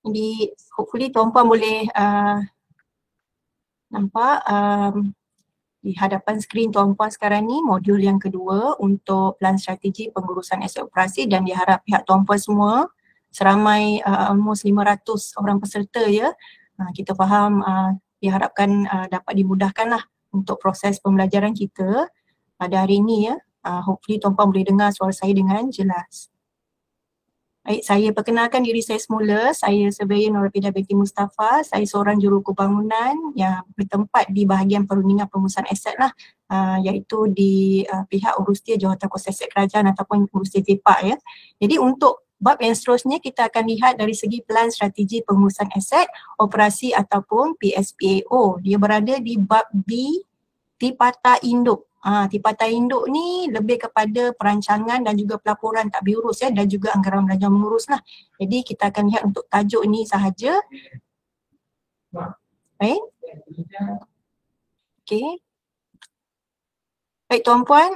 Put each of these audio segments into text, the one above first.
Jadi hopefully tuan-puan boleh nampak di hadapan skrin tuan-puan sekarang ni modul yang kedua untuk plan strategi pengurusan aset operasi, dan diharap pihak tuan-puan semua seramai almost 500 orang peserta ya. Kita faham diharapkan dapat dimudahkanlah untuk proses pembelajaran kita pada hari ini ya. Hopefully tuan-puan boleh dengar suara saya dengan jelas. Baik, saya perkenalkan diri saya semula. Saya Surveyor Norapida binti Mustafa. Saya seorang juru bangunan yang bertempat di bahagian perundingan pengurusan aset lah, iaitu di pihak Urustia Jawatankuasa Aset Kerajaan ataupun Urustia JPAK ya. Jadi untuk bab yang seterusnya kita akan lihat dari segi plan strategi pengurusan aset operasi ataupun PSPAO. Dia berada di bab B, Tipata Induk. Tipata induk ni lebih kepada perancangan dan juga pelaporan takbir urus ya, dan juga anggaran belanja mengurus lah. Jadi kita akan lihat untuk tajuk ni sahaja. Baik. Okey. Baik tuan-puan,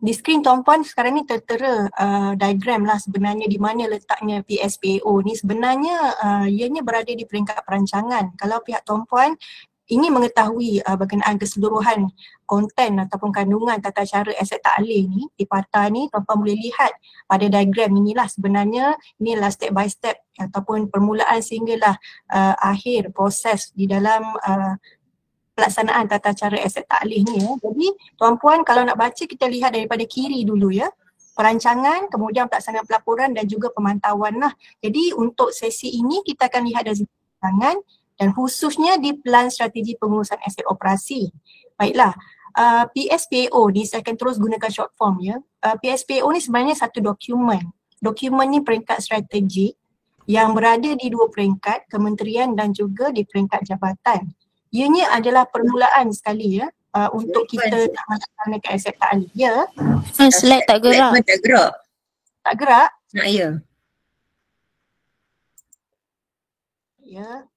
di skrin tuan-puan sekarang ni tertera diagram lah sebenarnya di mana letaknya PSPAO ni. Sebenarnya ianya berada di peringkat perancangan. Kalau pihak tuan-puan ingin mengetahui berkenaan keseluruhan konten ataupun kandungan tata cara aset takleh ni, Tipata ni, tuan-puan boleh lihat pada diagram inilah. Sebenarnya inilah step by step ataupun permulaan sehinggalah akhir proses di dalam pelaksanaan tata cara aset takleh ni ya. Jadi tuan-puan kalau nak baca kita lihat daripada kiri dulu ya. Perancangan, kemudian pelaksanaan pelaporan dan juga pemantauan lah. Jadi untuk sesi ini kita akan lihat dari perancangan dan khususnya di plan strategi pengurusan aset operasi. Baiklah, PSPAO ni saya akan terus gunakan short form ya. PSPAO ni sebenarnya satu dokumen. Dokumen ni peringkat strategik yang berada di dua peringkat, kementerian dan juga di peringkat jabatan. Ianya adalah permulaan sekali ya untuk kita nak melaksanakan aset takleh ya. Slide tak gerak. Tak gerak. Tak gerak? Ya. Ya.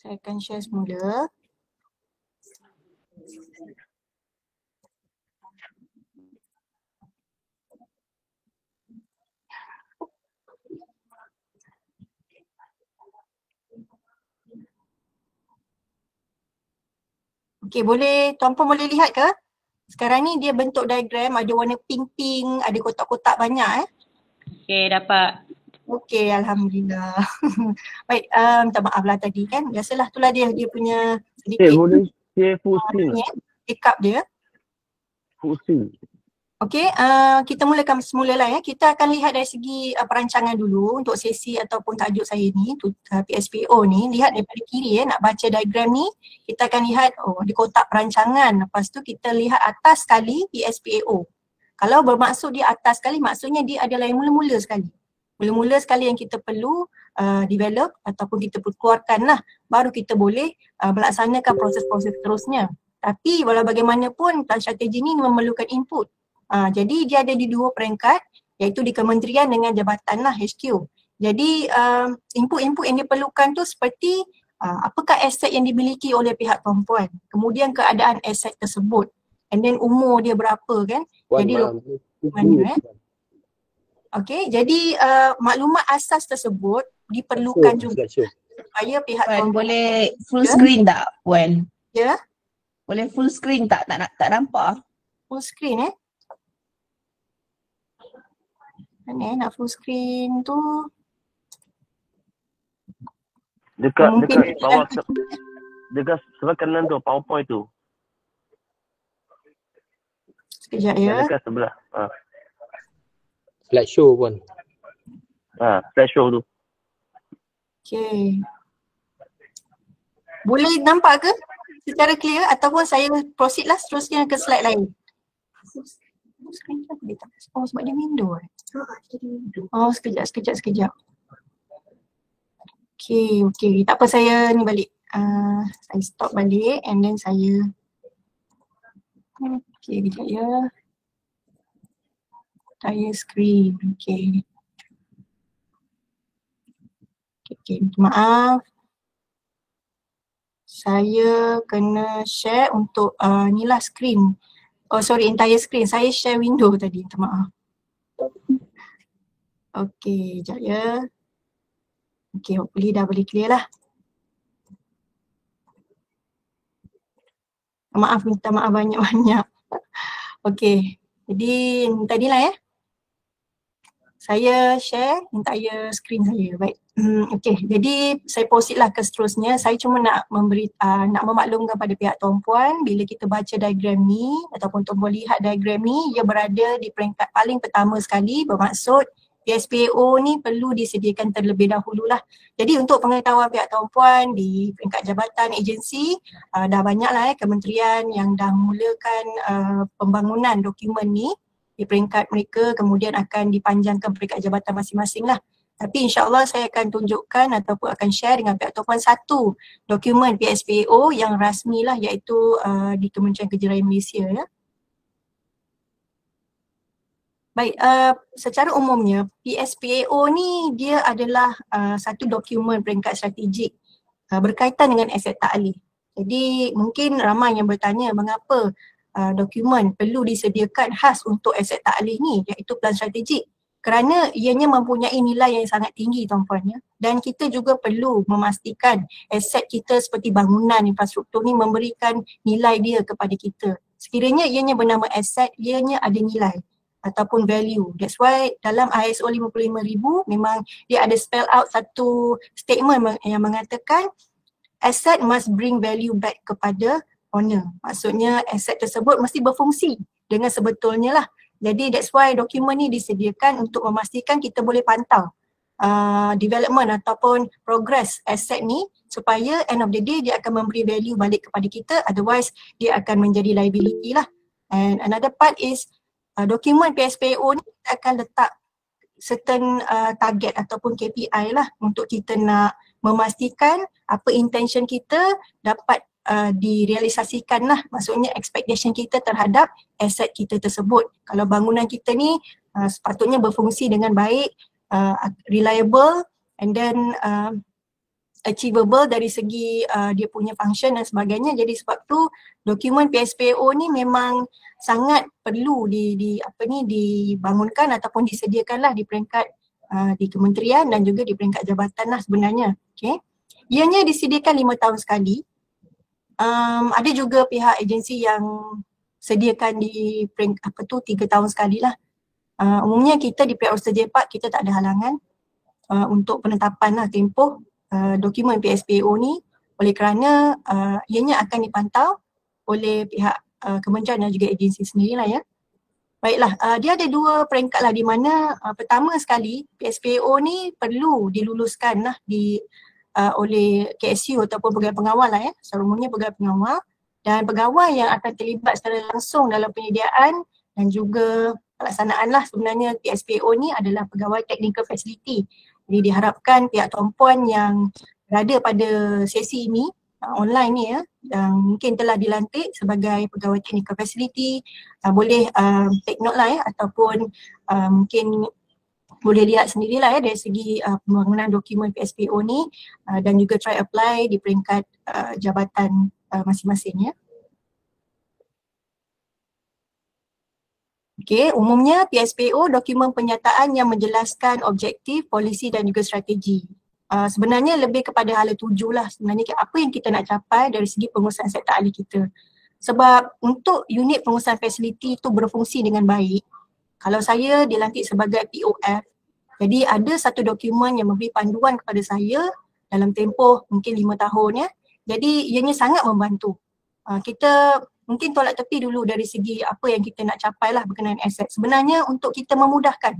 Saya akan share semula. Okey, tuan-puan boleh lihat ke? Sekarang ni dia bentuk diagram, ada warna pink-pink, ada kotak-kotak banyak Okey, dapat. Okey, alhamdulillah. Baik, minta maaf lah tadi kan. Biasalah itulah dia punya sedikit. Boleh share full screen lah. Pick up dia. Full screen. Okey, kita mulakan semula lah ya. Kita akan lihat dari segi perancangan dulu untuk sesi ataupun tajuk saya ni, PSPAO ni. Lihat daripada kiri ya, nak baca diagram ni, kita akan lihat di kotak perancangan. Lepas tu kita lihat atas sekali PSPAO. Kalau bermaksud di atas sekali, maksudnya dia adalah yang mula-mula sekali. Mula-mula sekali yang kita perlu develop ataupun kita keluarkan lah, baru kita boleh melaksanakan proses-proses seterusnya. Tapi walau bagaimanapun plan strategi ni memerlukan input. Jadi dia ada di dua peringkat, iaitu di kementerian dengan jabatan lah, HQ. Jadi input-input yang diperlukan tu seperti apakah aset yang dimiliki oleh pihak tuan-puan, kemudian keadaan aset tersebut, and then umur dia berapa kan. Jadi mana okey, jadi maklumat asas tersebut diperlukan juga supaya pihak tuan boleh full screen tak Puan? Ya. Boleh full screen tak? Tak nampak. Full screen Mana nak full screen tu? Dekat bawah, dekat sebelah kanan tu, PowerPoint tu. Sekejap ya. Dekat sebelah. Slideshow pun. Slideshow tu. Okay. Boleh nampak ke secara clear ataupun saya proceed lah seterusnya ke slide lain? Sebab dia window sekejap. Okay. Tak apa, saya ni balik. Saya stop balik and then saya kejap ya. Saya screen. Okay, maaf. Saya kena share untuk ni lah screen. Entire screen. Saya share window tadi, minta maaf. Okey, sekejap ya. Okey, hopefully dah boleh clear lah. Maaf, minta maaf banyak-banyak. Okey, jadi tadilah ya. Saya share entire screen saya. Baik. Okey, jadi saya proceed lah ke seterusnya. Saya cuma nak nak memaklumkan pada pihak tuan-puan bila kita baca diagram ni ataupun tuan-puan lihat diagram ni, ia berada di peringkat paling pertama sekali, bermaksud PSPO ni perlu disediakan terlebih dahululah. Jadi untuk pengetahuan pihak tuan-puan di peringkat jabatan agensi, dah banyaklah kementerian yang dah mulakan pembangunan dokumen ni di peringkat mereka, kemudian akan dipanjangkan peringkat jabatan masing-masing lah. Tapi insyaAllah saya akan tunjukkan ataupun akan share dengan pihak tuan-puan satu dokumen PSPO yang rasmi lah, iaitu di Kementerian Kerja Raya Malaysia ya. Baik, secara umumnya PSPO ni dia adalah satu dokumen peringkat strategik berkaitan dengan aset ta'lih. Jadi mungkin ramai yang bertanya mengapa dokumen perlu disediakan khas untuk aset ta'lih ni, iaitu pelan strategik. Kerana ianya mempunyai nilai yang sangat tinggi tuan-puan ya. Dan kita juga perlu memastikan aset kita seperti bangunan, infrastruktur ni memberikan nilai dia kepada kita. Sekiranya ianya bernama aset, ianya ada nilai ataupun value. That's why dalam ISO 55000 memang dia ada spell out satu statement yang mengatakan asset must bring value back kepada owner. Maksudnya aset tersebut mesti berfungsi dengan sebetulnya lah. Jadi that's why dokumen ni disediakan untuk memastikan kita boleh pantau development ataupun progress aset ni, supaya end of the day dia akan memberi value balik kepada kita, otherwise dia akan menjadi liability lah. And another part is dokumen PSPO ni kita akan letak certain target ataupun KPI lah untuk kita nak memastikan apa intention kita dapat direalisasikan lah, maksudnya expectation kita terhadap aset kita tersebut. Kalau bangunan kita ni sepatutnya berfungsi dengan baik, reliable and then achievable dari segi dia punya function dan sebagainya. Jadi sebab tu dokumen PSPO ni memang sangat perlu dibangunkan ataupun disediakanlah di peringkat di kementerian dan juga di peringkat jabatan lah sebenarnya. Okay. Ianya disediakan 5 tahun sekali. Ada juga pihak agensi yang sediakan di peringkat 3 tahun sekali lah. Umumnya kita di pihak Urusan Jepak kita tak ada halangan untuk penetapan lah tempoh dokumen PSPO ni, oleh kerana ianya akan dipantau oleh pihak kementerian dan juga agensi sendirilah ya. Baiklah, dia ada 2 peringkat lah, di mana pertama sekali PSPO ni perlu diluluskan lah oleh KSU ataupun pegawai pengawal lah ya, secara umumnya pegawai pengawal, dan pegawai yang akan terlibat secara langsung dalam penyediaan dan juga pelaksanaan lah sebenarnya PSPO ni adalah pegawai technical facility. Jadi diharapkan pihak tuan-puan yang berada pada sesi ini online ni ya, yang mungkin telah dilantik sebagai pegawai technical facility, boleh take note lah ya, ataupun mungkin boleh lihat sendirilah ya dari segi pembangunan dokumen PSPO ni dan juga try apply di peringkat jabatan masing-masing ya. Okey, umumnya PSPO dokumen penyataan yang menjelaskan objektif, polisi dan juga strategi. Sebenarnya lebih kepada hala tuju lah sebenarnya apa yang kita nak capai dari segi pengurusan aset ta'lih kita. Sebab untuk unit pengurusan fasiliti itu berfungsi dengan baik, kalau saya dilantik sebagai POF, jadi ada satu dokumen yang memberi panduan kepada saya dalam tempoh mungkin 5 tahun ya. Jadi ianya sangat membantu. Kita mungkin tolak tepi dulu dari segi apa yang kita nak capai lah berkenaan aset. Sebenarnya untuk kita memudahkan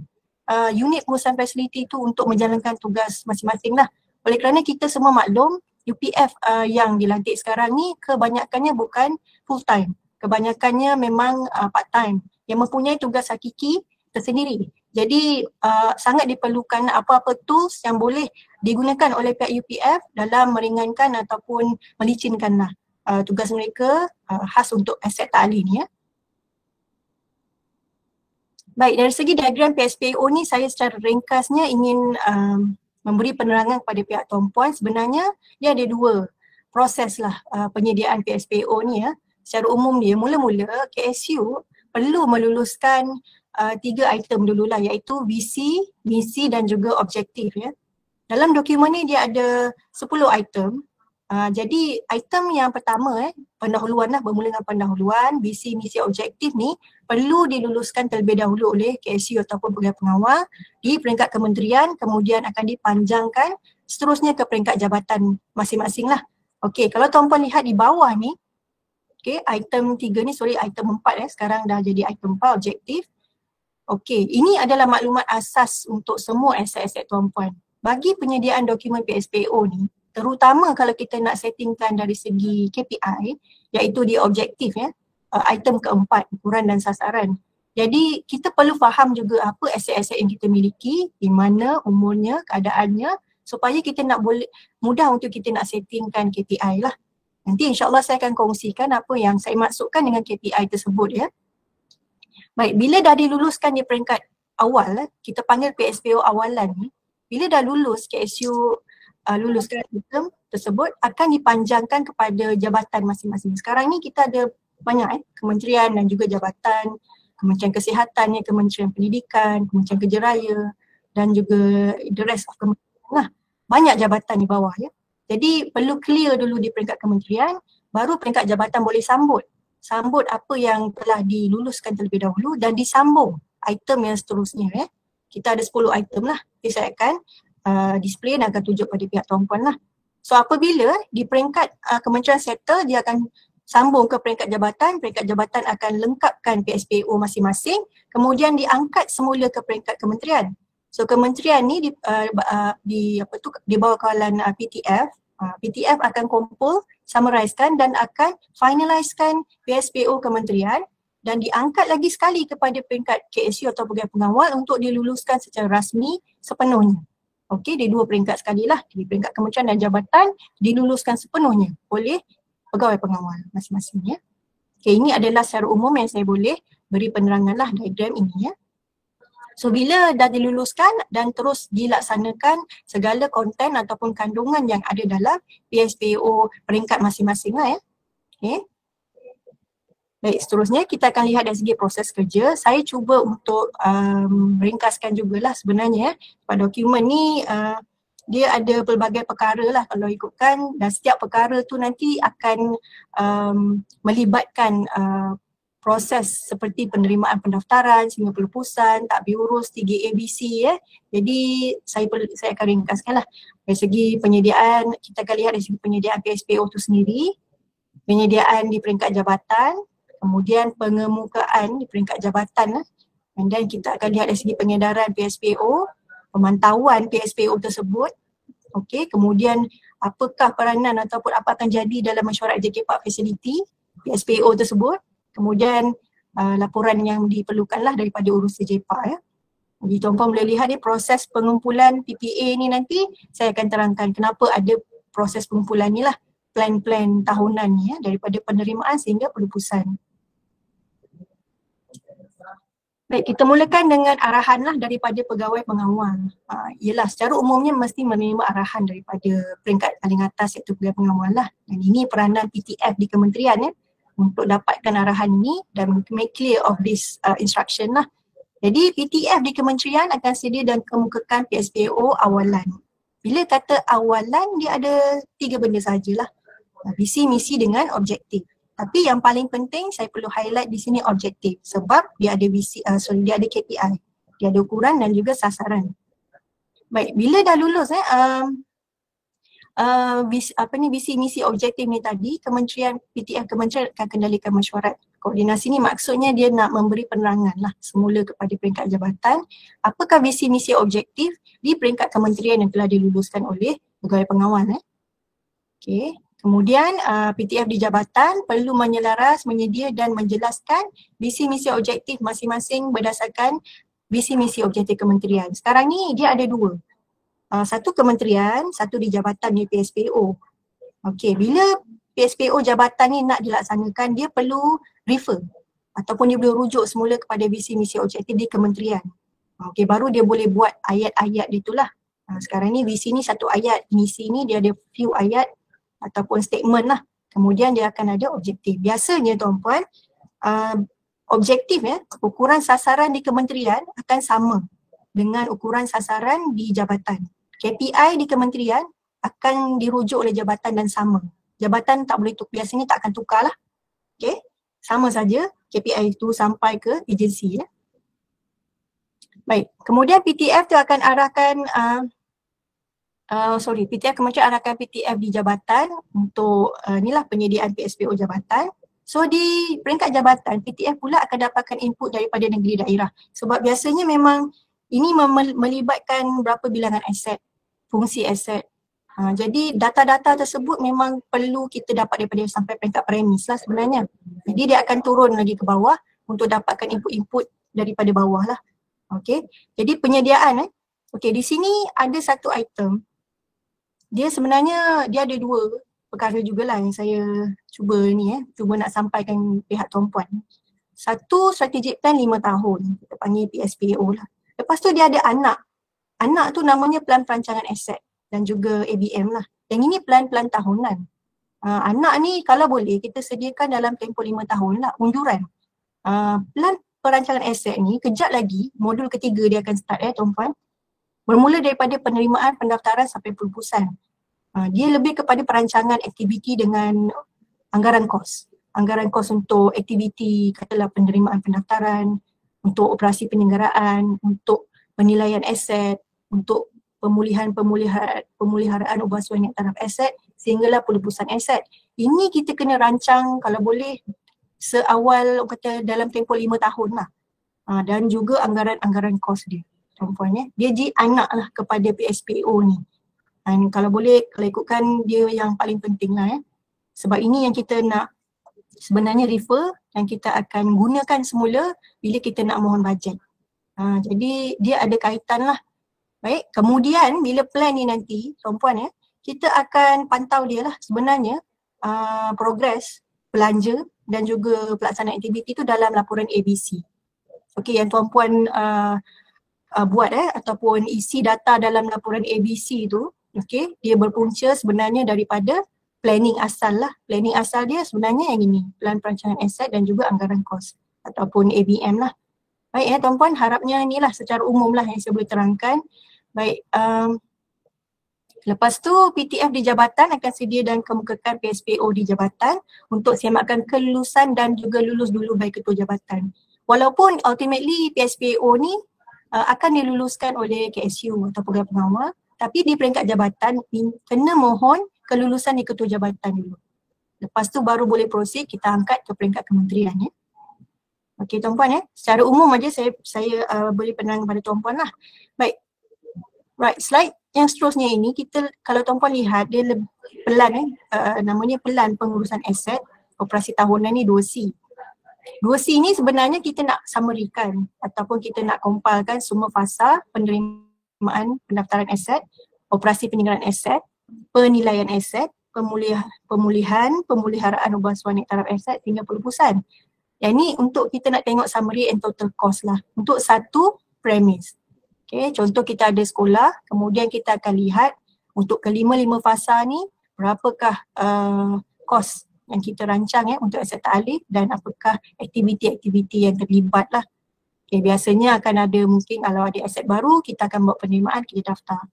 unit pengurusan fasiliti itu untuk menjalankan tugas masing-masing lah. Oleh kerana kita semua maklum, UPF yang dilantik sekarang ni kebanyakannya bukan full time. Kebanyakannya memang part time yang mempunyai tugas hakiki tersendiri. Jadi sangat diperlukan apa-apa tools yang boleh digunakan oleh pihak UPF dalam meringankan ataupun melicinkanlah tugas mereka khas untuk aset ta'lih ni ya. Baik, dari segi diagram PSPO ni saya secara ringkasnya ingin memberi penerangan kepada pihak tuan-puan. Sebenarnya dia ada 2 proses lah penyediaan PSPO ni ya. Secara umum dia, mula-mula KSU perlu meluluskan tiga item dululah, iaitu visi, misi dan juga objektif ya. Dalam dokumen ni dia ada 10 item. Jadi item yang pertama pendahuluan lah, bermula dengan pendahuluan, visi, misi, objektif ni perlu diluluskan terlebih dahulu oleh KSU ataupun pegawai pengawal di peringkat kementerian, kemudian akan dipanjangkan seterusnya ke peringkat jabatan masing-masing lah. Okey, kalau tuan-puan lihat di bawah ni, okey, item 3 ni, item 4 sekarang dah jadi item 4, objektif. Okey, ini adalah maklumat asas untuk semua aset-aset tuan-puan. Bagi penyediaan dokumen PSPO ni, terutama kalau kita nak settingkan dari segi KPI, iaitu di objektif item keempat, ukuran dan sasaran. Jadi kita perlu faham juga apa aset-aset yang kita miliki, di mana umurnya, keadaannya, supaya kita nak boleh mudah untuk kita nak settingkan KPI lah. Nanti insyaAllah saya akan kongsikan apa yang saya maksudkan dengan KPI tersebut ya. Baik, bila dah diluluskan di peringkat awal, kita panggil PSPO awalan ni, bila dah lulus, KSU luluskan item tersebut akan dipanjangkan kepada jabatan masing-masing. Sekarang ni kita ada banyak kementerian dan juga jabatan, Kementerian Kesihatan, Kementerian Pendidikan, Kementerian Kerja Raya dan juga the rest of kementerian lah. Banyak jabatan di bawah ya. Jadi perlu clear dulu di peringkat kementerian, baru peringkat jabatan boleh sambut apa yang telah diluluskan terlebih dahulu dan disambung item yang seterusnya ya. Kita ada 10 item lah. Jadi saya akan display dan akan tunjuk pada pihak tuan-puan lah. So apabila di peringkat kementerian settle, dia akan sambung ke peringkat jabatan akan lengkapkan PSPO masing-masing, kemudian diangkat semula ke peringkat kementerian. So kementerian ni di bawah kawalan PTF, PTF akan kumpul, summarizekan dan akan finalizekan PSPO kementerian dan diangkat lagi sekali kepada peringkat KSU atau pegawai pengawal untuk diluluskan secara rasmi sepenuhnya. Okey, di dua peringkat sekali lah, di peringkat kementerian dan jabatan diluluskan sepenuhnya oleh pegawai pengawal masing-masing ya. Okey, ini adalah secara umum yang saya boleh beri penerangan lah diagram ini ya. So bila dah diluluskan dan terus dilaksanakan segala konten ataupun kandungan yang ada dalam PSPO peringkat masing-masing lah ya. Okey. Baik, seterusnya kita akan lihat dari segi proses kerja. Saya cuba untuk meringkaskan jugalah sebenarnya pada dokumen ni dia ada pelbagai perkara lah kalau ikutkan, dan setiap perkara tu nanti akan melibatkan proses seperti penerimaan pendaftaran, sehingga pelupusan, takbir urus, 3ABC ya. Jadi saya akan ringkaskan lah. Dari segi penyediaan, kita akan lihat dari segi penyediaan PSPO tu sendiri, penyediaan di peringkat jabatan, kemudian pengemukaan di peringkat jabatan lah. Dan kita akan lihat dari segi pengedaran PSPO, pemantauan PSPO tersebut. Okey, kemudian apakah peranan ataupun apa akan jadi dalam mesyuarat JK4 facility PSPO tersebut. Kemudian laporan yang diperlukanlah daripada urusan JPA ya. Jadi tuan-puan boleh lihat ni proses pengumpulan PPA ni, nanti saya akan terangkan kenapa ada proses pengumpulan ni lah, plan-plan tahunan ni ya, daripada penerimaan sehingga pelupusan. Baik, kita mulakan dengan arahan lah daripada pegawai pengawal. Ialah secara umumnya mesti menerima arahan daripada peringkat paling atas iaitu pegawai pengawal lah. Dan ini peranan PTF di kementerian ya, untuk dapatkan arahan ini dan make clear of this instruction lah. Jadi PTF di kementerian akan sedia dan kemukakan PSPO awalan. Bila kata awalan, dia ada 3 benda sahajalah. Visi, misi dengan objektif. Tapi yang paling penting saya perlu highlight di sini objektif sebab dia ada dia ada KPI, dia ada ukuran dan juga sasaran. Baik, bila dah lulus visi misi objektif ni tadi, kementerian akan kendalikan mesyuarat. Koordinasi ni maksudnya dia nak memberi penerangan lah semula kepada peringkat jabatan apakah visi misi objektif di peringkat kementerian yang telah diluluskan oleh pegawai pengawal. Okey. Kemudian PTF di jabatan perlu menyelaras, menyedia dan menjelaskan visi misi objektif masing-masing berdasarkan visi misi objektif kementerian. Sekarang ni dia ada 2. Satu kementerian, satu di jabatan di PSPO. Okey, bila PSPO jabatan ni nak dilaksanakan, dia perlu refer ataupun dia boleh rujuk semula kepada visi misi objektif di kementerian. Okey, baru dia boleh buat ayat-ayat itulah. Sekarang ni visi ni satu ayat, misi ni dia ada few ayat ataupun statement lah. Kemudian dia akan ada objektif. Biasanya tuan-puan, objektif ukuran sasaran di kementerian akan sama dengan ukuran sasaran di jabatan. KPI di kementerian akan dirujuk oleh jabatan dan sama. Jabatan tak boleh biasanya tak akan tukar lah. Okay. Sama saja KPI itu sampai ke agensi Baik, kemudian PTF tu akan arahkan PTF kementerian arahkan PTF di jabatan untuk inilah penyediaan PSPO jabatan. So di peringkat jabatan, PTF pula akan dapatkan input daripada negeri daerah. Sebab biasanya memang ini melibatkan berapa bilangan aset, fungsi aset. Jadi data-data tersebut memang perlu kita dapat daripada sampai peringkat premis lah sebenarnya. Jadi dia akan turun lagi ke bawah untuk dapatkan input-input daripada bawah lah. Okey, jadi penyediaan okey, di sini ada satu item. Dia sebenarnya dia ada dua perkara jugalah yang saya cuba nak sampaikan pihak Tuan Puan. Satu, strategic plan 5 tahun, kita panggil PSPO lah. Lepas tu dia ada anak. Anak tu namanya plan perancangan aset dan juga ABM lah. Yang ini plan-plan tahunan. Anak ni kalau boleh kita sediakan dalam tempoh 5 tahun lah, unduran. Plan perancangan aset ni kejap lagi, modul ketiga dia akan start Tuan Puan. Bermula daripada penerimaan pendaftaran sampai perlupusan. Dia lebih kepada perancangan aktiviti dengan anggaran kos. Anggaran kos untuk aktiviti, katalah penerimaan pendaftaran, untuk operasi penyelenggaraan, untuk penilaian aset, untuk pemeliharaan ubah suai net taraf aset sehinggalah perlupusan aset. Ini kita kena rancang kalau boleh seawal kata dalam tempoh 5 tahun lah. Dan juga anggaran kos dia. Tuan-puan dia jadi anak lah kepada PSPO ni. Dan kalau boleh, kalau ikutkan dia yang paling penting lah Sebab ini yang kita nak sebenarnya refer yang kita akan gunakan semula bila kita nak mohon bajet. Jadi dia ada kaitan lah. Baik, kemudian bila plan ni nanti, Tuan-puan kita akan pantau dia lah sebenarnya progres belanja dan juga pelaksanaan aktiviti tu dalam laporan ABC. Okey, yang Tuan-puan buat ataupun isi data dalam laporan ABC tu, okey, dia berpunca sebenarnya daripada planning asal lah. Planning asal dia sebenarnya yang ini, plan perancangan aset dan juga anggaran kos ataupun ABM lah. Baik Tuan-puan, harapnya inilah secara umum lah yang saya boleh terangkan. Baik, lepas tu PTF di jabatan akan sedia dan kemukakan PSPO di jabatan untuk semakan kelulusan dan juga lulus dulu baik ketua jabatan. Walaupun ultimately PSPO ni akan diluluskan oleh KSU atau program pengawal, tapi di peringkat jabatan kena mohon kelulusan di ketua jabatan dulu. Lepas tu baru boleh proceed kita angkat ke peringkat kementerian Okey Tuan-puan secara umum aja saya boleh penang kepada Tuan-puan lah. Baik. Right, slide yang seterusnya ini kita kalau Tuan-puan lihat dia pelan namanya pelan pengurusan aset operasi tahunan ni 2C. 2C ni sebenarnya kita nak summary-kan ataupun kita nak compilekan semua fasa penerimaan pendaftaran aset, operasi penyelenggaraan aset, penilaian aset, pemeliharaan ubah suai net taraf aset hingga perlupusan. Yang ni untuk kita nak tengok summary and total cost lah untuk satu premise. Okay, contoh kita ada sekolah, kemudian kita akan lihat untuk kelima-lima fasa ni berapakah kos yang kita rancang untuk aset ta'alif dan apakah aktiviti-aktiviti yang terlibat lah. Okay, biasanya akan ada mungkin kalau ada aset baru kita akan buat penerimaan, kita daftar.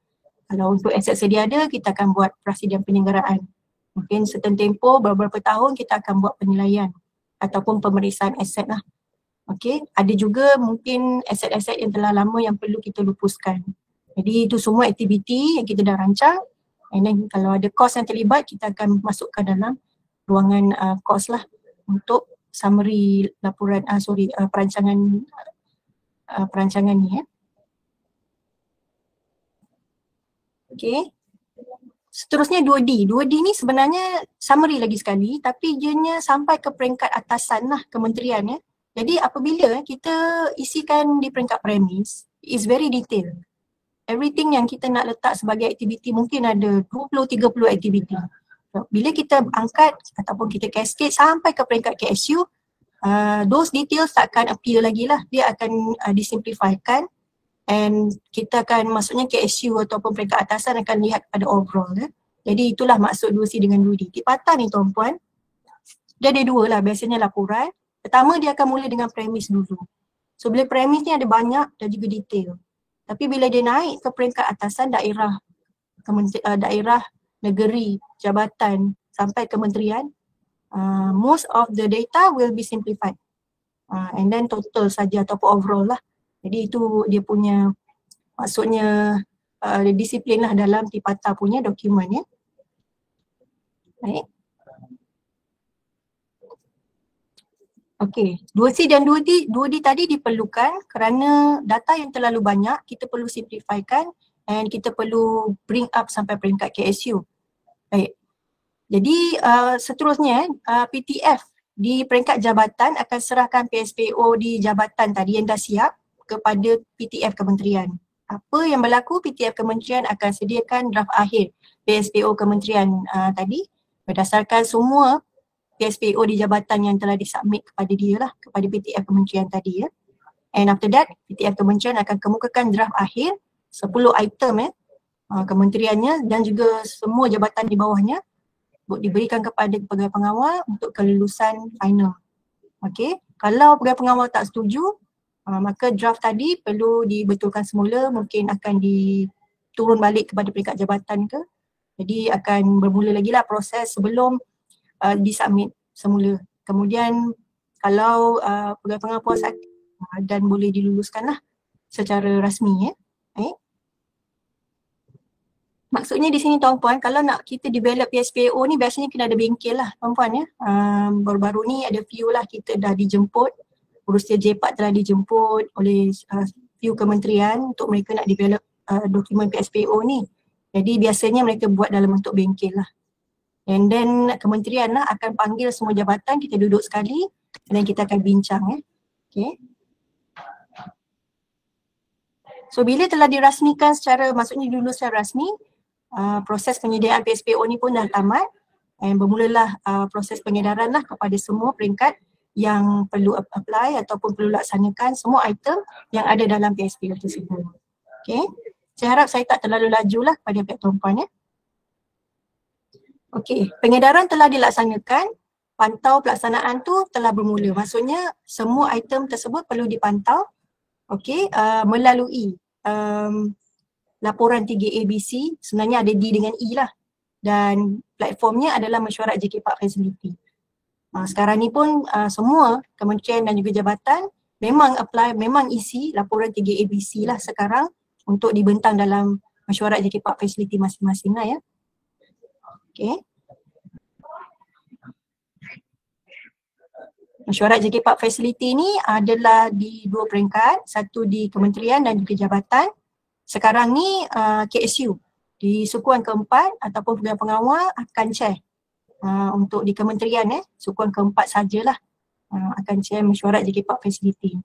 Kalau untuk aset sedia ada kita akan buat operasi dan penyelenggaraan. Mungkin certain tempoh beberapa tahun kita akan buat penilaian ataupun pemeriksaan aset lah. Okey, ada juga mungkin aset-aset yang telah lama yang perlu kita lupuskan. Jadi itu semua aktiviti yang kita dah rancang. And then kalau ada kos yang terlibat, kita akan masukkan dalam ruangan kos lah untuk summary laporan, perancangan ni Okey. Seterusnya 2D. 2D ni sebenarnya summary lagi sekali tapi ianya sampai ke peringkat atasan lah kementerian Jadi apabila kita isikan di peringkat premis, is very detail. Everything yang kita nak letak sebagai aktiviti mungkin ada 20-30 aktiviti. Bila kita angkat ataupun kita cascade sampai ke peringkat KSU, those details takkan appear lagi lah. Dia akan disimplifikan and kita akan maksudnya KSU ataupun peringkat atasan akan lihat pada overall. Jadi itulah maksud 2C dengan 2D. Tipatan ni tuan-puan, dia ada dua lah biasanya laporan. Pertama dia akan mula dengan premis dulu. So bila premis ni ada banyak dan juga detail. Tapi bila dia naik ke peringkat atasan daerah, daerah, negeri, jabatan sampai kementerian, most of the data will be simplified. And then total saja ataupun overall lah. Jadi itu dia punya maksudnya disiplin lah dalam Tipata punya dokumen ya. Baik. Okey, 2C dan 2D tadi diperlukan kerana data yang terlalu banyak, kita perlu simplifikan and kita perlu bring up sampai peringkat KSU. Baik. Jadi seterusnya PTF di peringkat jabatan akan serahkan PSPO di jabatan tadi yang dah siap kepada PTF kementerian. Apa yang berlaku, PTF kementerian akan sediakan draft akhir PSPO kementerian tadi berdasarkan semua PSPO di jabatan yang telah disubmit kepada dia lah, kepada PTF kementerian tadi ya. And after that, PTF kementerian akan kemukakan draft akhir 10 item kementeriannya dan juga semua jabatan di bawahnya diberikan kepada pegawai pengawal untuk kelulusan final. Okey, kalau pegawai pengawal tak setuju, maka draft tadi perlu dibetulkan semula, mungkin akan diturun balik kepada peringkat jabatan ke. Jadi akan bermula lagi lah proses sebelum disubmit semula. Kemudian kalau pegawai pengawal puas hati dan boleh diluluskan lah secara rasmi ya. Maksudnya di sini tuan-puan, kalau nak kita develop PSPO ni biasanya kena ada bengkel lah tuan-puan ya. Baru-baru ni ada few lah kita dah dijemput, Urustia J4 telah dijemput oleh few kementerian untuk mereka nak develop dokumen PSPO ni. Jadi biasanya mereka buat dalam bentuk bengkel lah. And then kementerian lah akan panggil semua jabatan, kita duduk sekali dan kita akan bincang ya. Okay. So bila telah dirasmikan secara, maksudnya dulu secara rasmi, proses penyediaan PSPO ni pun dah tamat dan bermulalah proses pengedaran lah kepada semua peringkat yang perlu apply ataupun perlu laksanakan semua item yang ada dalam PSPO tersebut. Okay. Saya harap saya tak terlalu laju lah kepada pihak tuan-puan ya. Okey, pengedaran telah dilaksanakan, pantau pelaksanaan tu telah bermula. Maksudnya semua item tersebut perlu dipantau melalui laporan 3ABC, sebenarnya ada D dengan E lah. Dan platformnya adalah mesyuarat JK Park Facility. Sekarang ni pun semua kementerian dan juga jabatan memang apply, memang isi laporan 3ABC lah sekarang untuk dibentang dalam mesyuarat JK Park Facility masing-masing lah ya. Okay. Mesyuarat JK Park Facility ni adalah di dua peringkat, satu di kementerian dan juga jabatan. Sekarang ni KSU di sukuan keempat ataupun pegawai pengawal akan chair untuk di kementerian sukuan keempat sajalah akan chair mesyuarat JK Park Facility.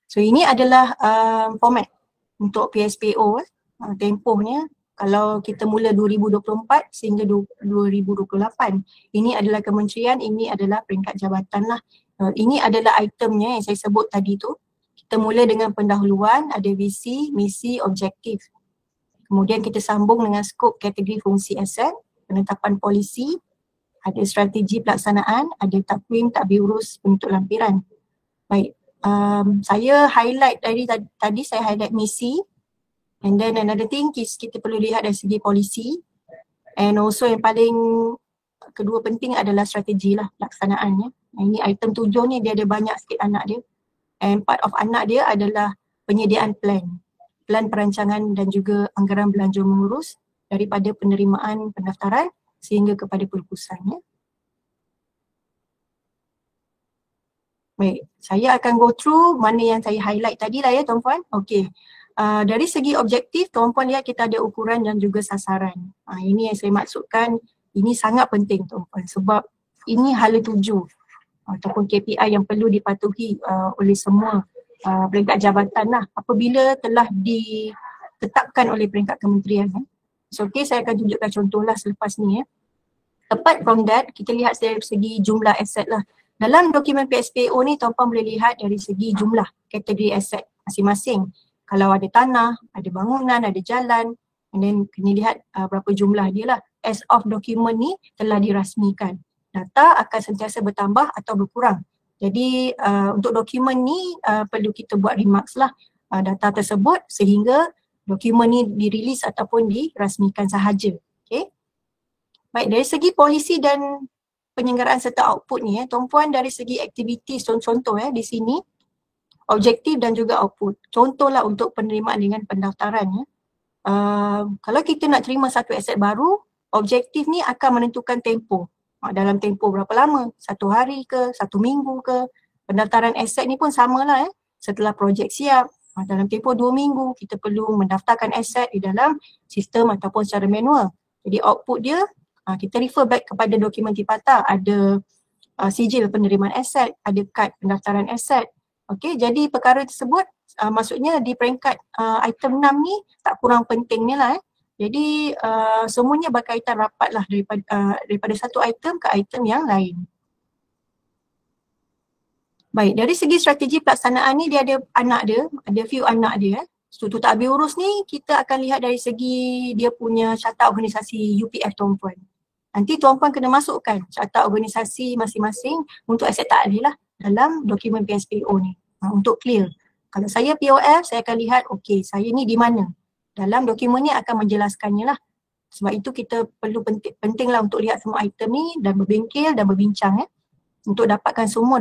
So ini adalah format untuk PSPO tempohnya kalau kita mula 2024 sehingga 2028. Ini adalah kementerian, ini adalah peringkat jabatan lah. Ini adalah itemnya yang saya sebut tadi tu. Kita mula dengan pendahuluan, ada visi, misi, objektif. Kemudian kita sambung dengan skop kategori fungsi aset, penetapan polisi, ada strategi pelaksanaan, ada takwim, takbir urus, bentuk lampiran. Baik. Saya highlight tadi saya highlight misi, and then another thing kita perlu lihat dari segi polisi, and also yang paling kedua penting adalah strategi lah pelaksanaannya. Ini item 7 ni dia ada banyak sikit anak dia, and part of anak dia adalah penyediaan plan perancangan dan juga anggaran belanja mengurus daripada penerimaan pendaftaran sehingga kepada pelukusannya. Baik, saya akan go through mana yang saya highlight tadi lah ya tuan-puan. Okey, dari segi objektif tuan-puan lihat kita ada ukuran dan juga sasaran. Ini yang saya maksudkan, ini sangat penting tuan-puan sebab ini hala tuju ataupun KPI yang perlu dipatuhi oleh semua peringkat jabatan lah apabila telah ditetapkan oleh peringkat kementerian. So okey, saya akan tunjukkan contoh lah selepas ni ya. Apart from that, kita lihat dari segi jumlah aset lah. Dalam dokumen PSPO ni tuan-puan boleh lihat dari segi jumlah kategori aset masing-masing. Kalau ada tanah, ada bangunan, ada jalan, And then kena lihat berapa jumlah dia lah. As of dokumen ni telah dirasmikan. Data akan sentiasa bertambah atau berkurang. Jadi untuk dokumen ni perlu kita buat remarks lah data tersebut sehingga dokumen ni dirilis ataupun dirasmikan sahaja. Okay. Baik, dari segi polisi dan penyelenggaraan serta output ni Tuan-puan, dari segi aktiviti contoh di sini objektif dan juga output. Contohlah untuk penerimaan dengan pendaftaran kalau kita nak terima satu aset baru, objektif ni akan menentukan tempoh. Dalam tempoh berapa lama? 1 hari ke? 1 minggu ke? Pendaftaran aset ni pun samalah setelah projek siap. Dalam tempoh 2 minggu kita perlu mendaftarkan aset di dalam sistem ataupun secara manual. Jadi output dia kita refer back kepada dokumen Tipata, ada sijil penerimaan aset, ada kad pendaftaran aset. Okey, jadi perkara tersebut maksudnya di peringkat item 6 ni tak kurang penting ni lah Jadi semuanya berkaitan rapat lah daripada satu item ke item yang lain. Baik, dari segi strategi pelaksanaan ni dia ada anak dia, ada few anak dia. Struktur tadbir urus ni kita akan lihat dari segi dia punya carta organisasi UPF Tuan-puan. Nanti Tuan-puan kena masukkan carta organisasi masing-masing untuk aset taklih lah dalam dokumen PSPO ni untuk clear. Kalau saya POF, saya akan lihat okey, saya ni di mana. Dalam dokumen ni akan menjelaskannya lah. Sebab itu kita perlu penting lah untuk lihat semua item ni dan berbengkel dan berbincang untuk dapatkan semua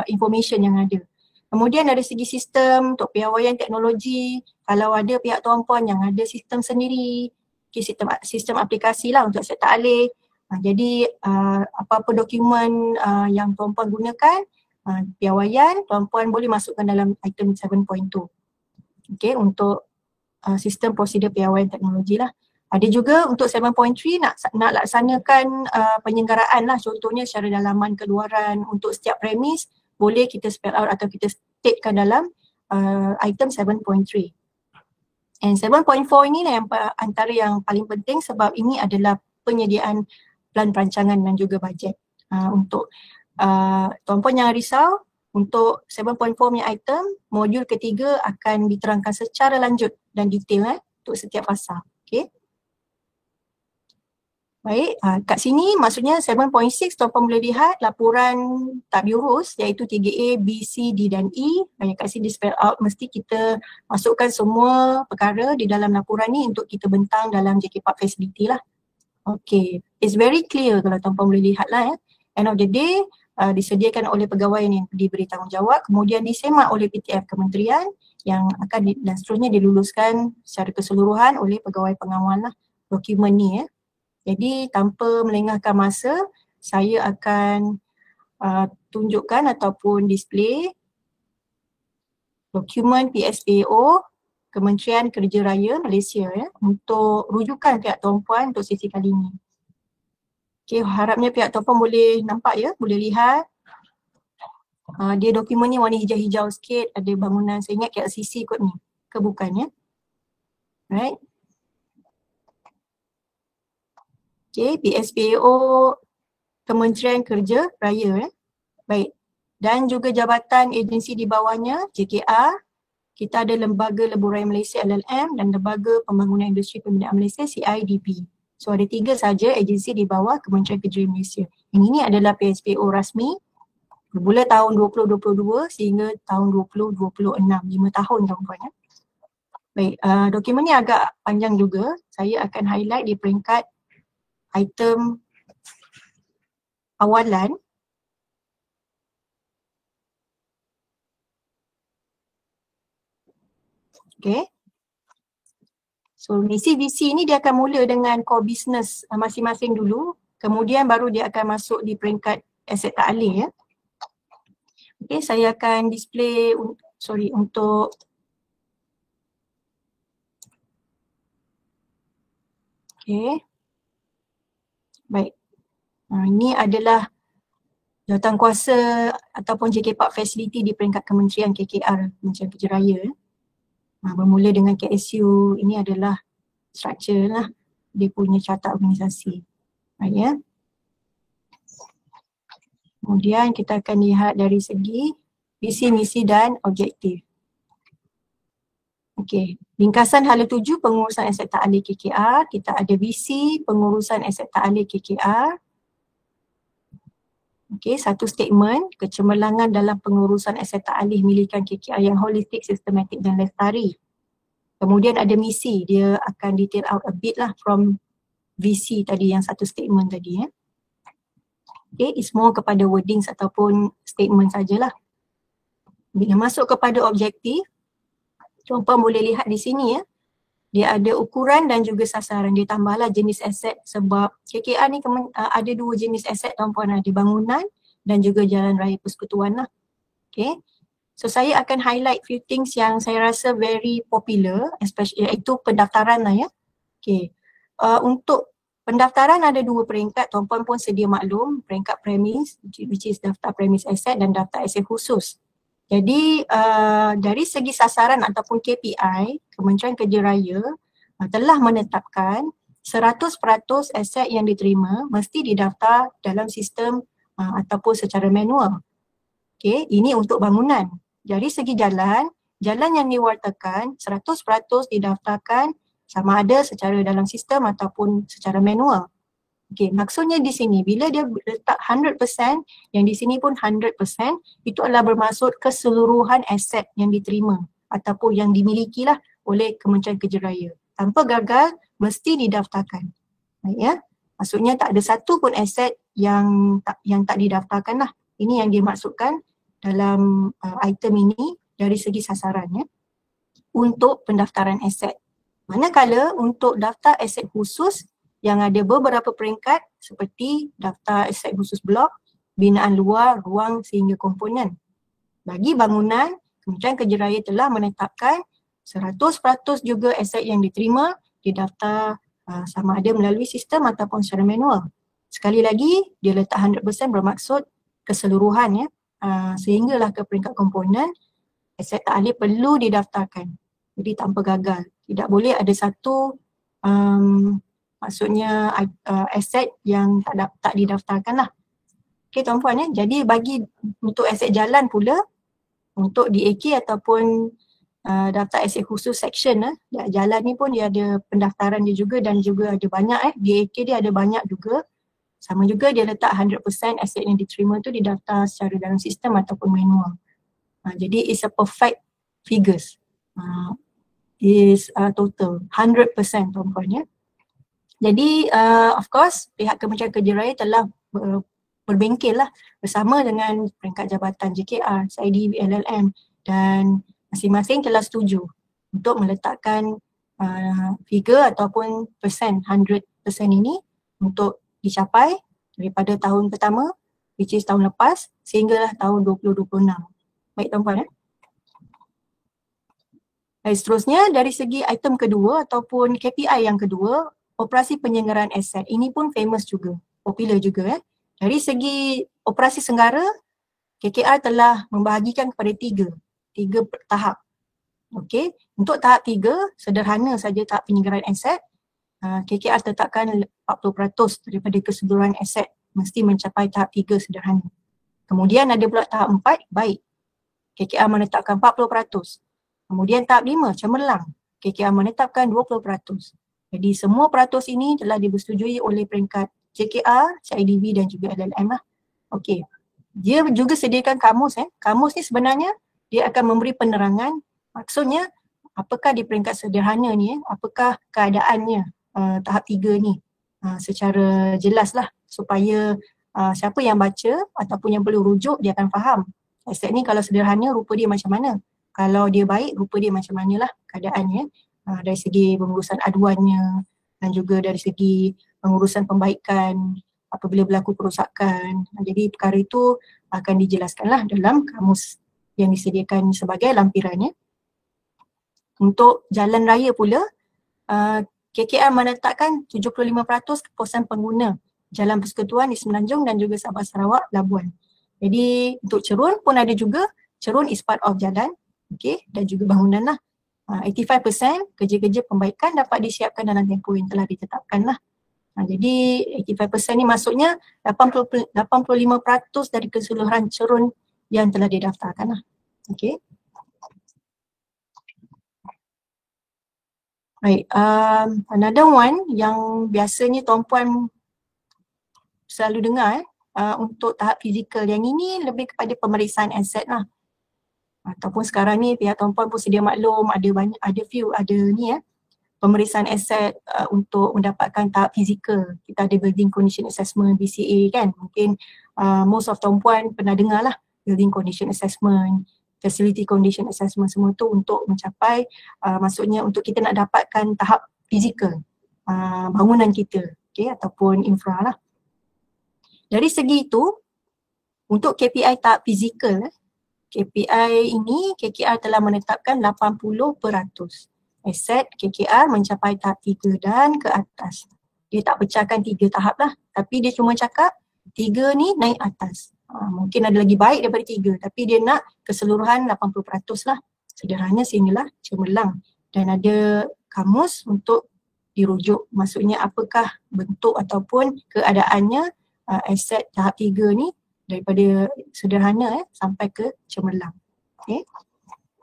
information yang ada. Kemudian dari segi sistem untuk piawaian teknologi, kalau ada pihak Tuan-puan yang ada sistem sendiri, sistem aplikasi lah untuk aset taklih. Jadi apa-apa dokumen yang Tuan-puan gunakan, piawaian, Tuan-puan boleh masukkan dalam item 7.2. Okay, untuk sistem prosedur piawaian teknologi lah. Ada juga untuk 7.3 nak laksanakan penyelenggaraan lah, contohnya secara dalaman keluaran untuk setiap premis boleh kita spell out atau kita statekan dalam item 7.3. And 7.4 ini lah yang antara yang paling penting sebab ini adalah penyediaan plan perancangan dan juga bajet. Untuk Tuan-puan jangan risau, untuk 7.4 punya item, modul ketiga akan diterangkan secara lanjut dan detail untuk setiap fasa. Okay. Baik, kat sini maksudnya 7.6 Tuan-puan boleh lihat laporan tadbir urus iaitu 3A, B, C, D dan E. Yang kat sini di spell out, mesti kita masukkan semua perkara di dalam laporan ni untuk kita bentang dalam JKPAD facility lah. Okay, it's very clear kalau Tuan-puan boleh lihat lah End of the day, disediakan oleh pegawai yang diberi tanggungjawab, kemudian disemak oleh PTF Kementerian yang akan dan seterusnya diluluskan secara keseluruhan oleh pegawai pengawal lah dokumen ni Jadi tanpa melengahkan masa, saya akan tunjukkan ataupun display dokumen PSPO Kementerian Kerja Raya Malaysia untuk rujukan pihak Tuan-puan untuk sesi kali ini. Okay, harapnya pihak Tuan-puan boleh nampak boleh lihat. Dia dokumen ni warna hijau-hijau sikit, ada bangunan, saya ingat KLCC kot ni, ke bukan Right. Okay, PSPO Kementerian Kerja Raya Baik. Dan juga jabatan agensi di bawahnya, JKR, kita ada Lembaga Lebuh Raya Malaysia LLM dan Lembaga Pembangunan Industri Pembinaan Malaysia CIDP. So ada 3 saja agensi di bawah Kementerian Kerja Malaysia. Yang ini adalah PSPO rasmi bermula tahun 2022 sehingga tahun 2026, 5 tahun Tuan-puan Baik, dokumen ni agak panjang juga. Saya akan highlight di peringkat item awalan. Okay. So misi-visi ni dia akan mula dengan core business masing-masing dulu. Kemudian baru dia akan masuk di peringkat aset taklih Okay, saya akan display untuk Okay. Baik. Ini adalah jawatankuasa ataupun JKPAD facility di peringkat Kementerian KKR, Kementerian Kerja Raya. Bermula dengan KSU, ini adalah structure lah, dia punya carta organisasi. Baik Kemudian kita akan lihat dari segi visi, misi dan objektif. Okey, ringkasan hala tuju pengurusan aset tak alih KKR, kita ada visi pengurusan aset tak alih KKR. Okey, satu statement, kecemerlangan dalam pengurusan aset tak alih milikan KKR yang holistik, sistematik dan lestari. Kemudian ada misi, dia akan detail out a bit lah from visi tadi yang satu statement tadi ya. Okay, it's more kepada wordings ataupun statement sajalah. Bila masuk kepada objektif, tuan-puan boleh lihat di sini ya. Dia ada ukuran dan juga sasaran. Dia tambahlah jenis aset sebab KKR ni ada dua jenis aset tuan-puan, ada bangunan dan juga jalan raya persekutuan lah. Okay. So saya akan highlight few things yang saya rasa very popular, especially iaitu pendaftaran lah ya. Okay. Untuk pendaftaran ada dua peringkat, tuan-puan pun sedia maklum, peringkat premis which is daftar premis aset dan daftar aset khusus. Jadi dari segi sasaran ataupun KPI, Kementerian Kerja Raya telah menetapkan 100% aset yang diterima mesti didaftar dalam sistem ataupun secara manual. Okay, ini untuk bangunan. Dari segi jalan yang diwartakan 100% didaftarkan sama ada secara dalam sistem ataupun secara manual. Okey, maksudnya di sini bila dia letak 100%, yang di sini pun 100%, itu adalah bermaksud keseluruhan aset yang diterima ataupun yang dimiliki lah oleh Kementerian Kerja Raya. Tanpa gagal, mesti didaftarkan. Baik ya. Maksudnya tak ada satu pun aset yang tak didaftarkan lah. Ini yang dimaksudkan dalam item ini dari segi sasaran ya. Untuk pendaftaran aset. Manakala untuk daftar aset khusus yang ada beberapa peringkat seperti daftar aset khusus blok, binaan luar, ruang sehingga komponen. Bagi bangunan, Kementerian Kerja Raya telah menetapkan 100% juga aset yang diterima didaftar sama ada melalui sistem ataupun secara manual. Sekali lagi, dia letak 100% bermaksud keseluruhan ya. Sehinggalah ke peringkat komponen, aset tak alih perlu didaftarkan. Jadi tanpa gagal. Tidak boleh ada satu maksudnya aset yang tak didaftarkan lah. Okay tuan-puan ya. Jadi bagi untuk aset jalan pula, untuk DAK ataupun daftar aset khusus section jalan ni pun dia ada pendaftaran dia juga dan juga ada banyak DAK dia ada banyak juga. Sama juga dia letak 100% aset yang diterima tu didaftar secara dalam sistem ataupun manual. Jadi it's a perfect figures. Is total 100% tuan-puan ya. Jadi of course pihak Kementerian Kerja Raya telah berbengkel lah bersama dengan peringkat jabatan JKR, CIDB, LLM dan masing-masing telah setuju untuk meletakkan figure ataupun persen 100% ini untuk dicapai daripada tahun pertama which is tahun lepas sehinggalah tahun 2026. Baik tuan-puan ya. Baik, seterusnya dari segi item kedua ataupun KPI yang kedua, operasi penyelenggaraan aset. Ini pun famous juga, popular juga. Dari segi operasi senggara, KKR telah membahagikan kepada tiga tahap. Okey, untuk tahap 3, sederhana saja tahap penyelenggaraan aset, KKR tetapkan 40% daripada keseluruhan aset mesti mencapai tahap 3 sederhana. Kemudian ada pula tahap 4, baik. KKR menetapkan 40%. Kemudian tahap 5, cemerlang. KKR menetapkan 20%. Jadi semua peratus ini telah disetujui oleh peringkat JKR, CIDB dan juga LLM lah. Okey. Dia juga sediakan kamus. Kamus ni sebenarnya dia akan memberi penerangan maksudnya apakah di peringkat sederhana ni, apakah keadaannya tahap 3 ni secara jelas lah supaya siapa yang baca ataupun yang perlu rujuk dia akan faham. Aset ni kalau sederhana rupa dia macam mana. Kalau dia baik, rupa dia macam manalah keadaannya dari segi pengurusan aduannya dan juga dari segi pengurusan pembaikan apabila berlaku kerosakan. Jadi perkara itu akan dijelaskanlah dalam kamus yang disediakan sebagai lampirannya. Untuk jalan raya pula, KKR menetapkan 75% kepuasan pengguna jalan persekutuan di Semenanjung dan juga Sabah Sarawak, Labuan. Jadi untuk cerun pun ada juga, cerun is part of jalan. Okay, dan juga bangunan lah. 85% kerja-kerja pembaikan dapat disiapkan dalam tempoh yang telah ditetapkan lah. Jadi 85% ni maksudnya 85% dari keseluruhan cerun yang telah didaftarkan lah. Okay. Right, another one yang biasanya tuan-puan selalu dengar untuk tahap fizikal. Yang ini lebih kepada pemeriksaan aset lah. Ataupun sekarang ni pihak tuan-puan pun sedia maklum ada pemeriksaan aset untuk mendapatkan tahap fizikal. Kita ada Building Condition Assessment, BCA kan. Mungkin most of tuan-puan pernah dengar lah Building Condition Assessment, Facility Condition Assessment, semua tu untuk mencapai maksudnya untuk kita nak dapatkan tahap fizikal bangunan kita, okay, ataupun infra lah. Dari segi itu, untuk KPI tahap fizikal, KPI ini KKR telah menetapkan 80% aset KKR mencapai tahap 3 dan ke atas. Dia tak pecahkan 3 tahap lah, tapi dia cuma cakap 3 ni naik atas. Mungkin ada lagi baik daripada 3, tapi dia nak keseluruhan 80% lah. Sederhana sehinggalah cemerlang. Dan ada kamus untuk dirujuk, maksudnya apakah bentuk ataupun keadaannya aset tahap 3 ni daripada sederhana sampai ke cemerlang. Okay.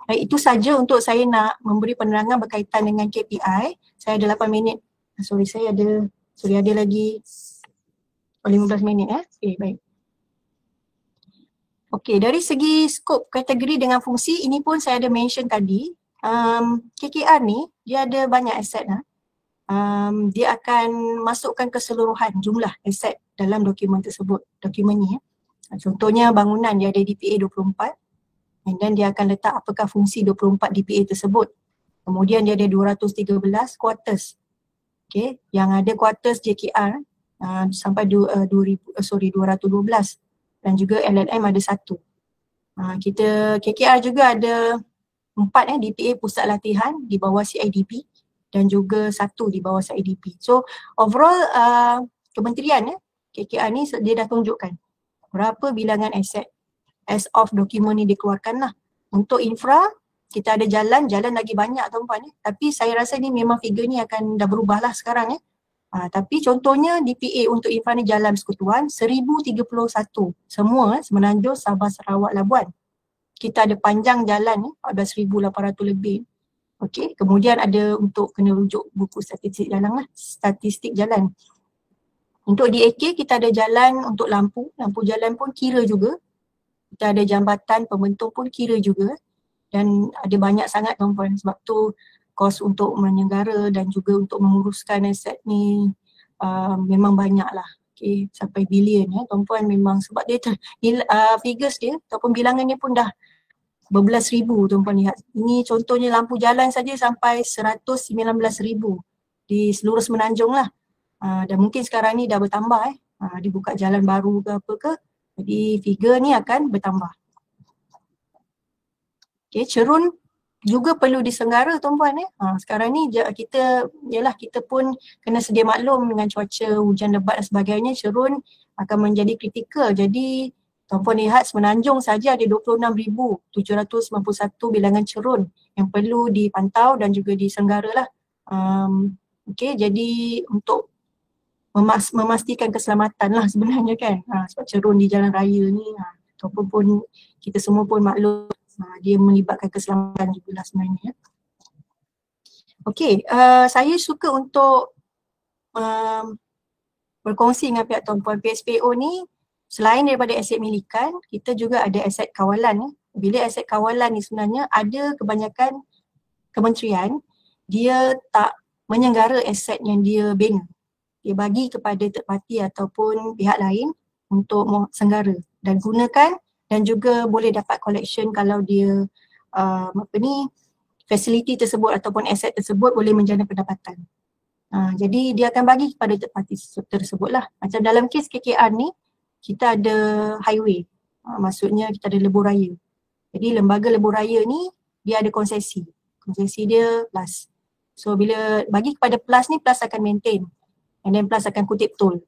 Baik, itu saja untuk saya nak memberi penerangan berkaitan dengan KPI. Saya ada 8 minit. Ada lagi 15 minit . Okay, baik. Okay, dari segi skop kategori dengan fungsi, ini pun saya ada mention tadi. KKR ni, dia ada banyak aset lah. Dia akan masukkan keseluruhan jumlah aset dalam dokumen tersebut, dokumen ni . Contohnya bangunan dia ada DPA 24 and then dia akan letak apakah fungsi 24 DPA tersebut. Kemudian dia ada 213 quarters. Okay, yang ada quarters JKR sampai 212 dan juga LLM ada 1. KKR juga ada 4 DPA pusat latihan di bawah CIDP dan juga 1 di bawah CIDP. So overall kementerian KKR ni dia dah tunjukkan berapa bilangan aset as of dokumen ni dikeluarkan lah. Untuk infra, kita ada jalan lagi banyak tuan-puan . Tapi saya rasa ni memang figure ni akan dah berubah lah sekarang . Tapi contohnya DPA untuk infra ni jalan persekutuan 1031. Semua Semenanjung, Sabah, Sarawak, Labuan. Kita ada panjang jalan 14,800 lebih. Okey, kemudian ada untuk kena rujuk buku statistik jalan lah, statistik jalan. Untuk DAK kita ada jalan untuk lampu jalan pun kira juga. Kita ada jambatan pembentuk pun kira juga. Dan ada banyak sangat tuan-puan, sebab tu kos untuk menyenggara dan juga untuk menguruskan aset ni memang banyak lah. Okay, sampai bilion tuan-puan, memang sebab dia figures dia ataupun bilangan dia pun dah berbelas ribu tuan-puan lihat. Ini contohnya lampu jalan saja sampai 119,000 di seluruh Semenanjung lah. Dan mungkin sekarang ni dah bertambah dibuka jalan baru ke apa ke, jadi figure ni akan bertambah. Okay, cerun juga perlu disenggara tuan-puan . Sekarang ni kita pun kena sedia maklum dengan cuaca, hujan lebat dan sebagainya, cerun akan menjadi kritikal. Jadi tuan-puan lihat Semenanjung saja ada 26,791 bilangan cerun yang perlu dipantau dan juga disenggara lah. Okay, jadi untuk memastikan keselamatan lah sebenarnya kan. Sebab cerun di jalan raya ni ataupun pun kita semua pun maklum dia melibatkan keselamatan juga lah sebenarnya . Okay, saya suka untuk berkongsi dengan pihak tuan-puan, PSPO ni selain daripada aset milikan, kita juga ada aset kawalan . Bila aset kawalan ni sebenarnya ada kebanyakan kementerian dia tak menyenggara aset yang dia bina. Dia bagi kepada third party ataupun pihak lain untuk senggara dan gunakan, dan juga boleh dapat collection kalau dia facility tersebut ataupun aset tersebut boleh menjana pendapatan. Jadi dia akan bagi kepada third party tersebut lah. Macam dalam kes KKR ni, kita ada highway, maksudnya kita ada lebuh raya. Jadi lembaga lebuh raya ni dia ada konsesi dia plus. So bila bagi kepada plus ni, plus akan maintain. And then plus akan kutip tol.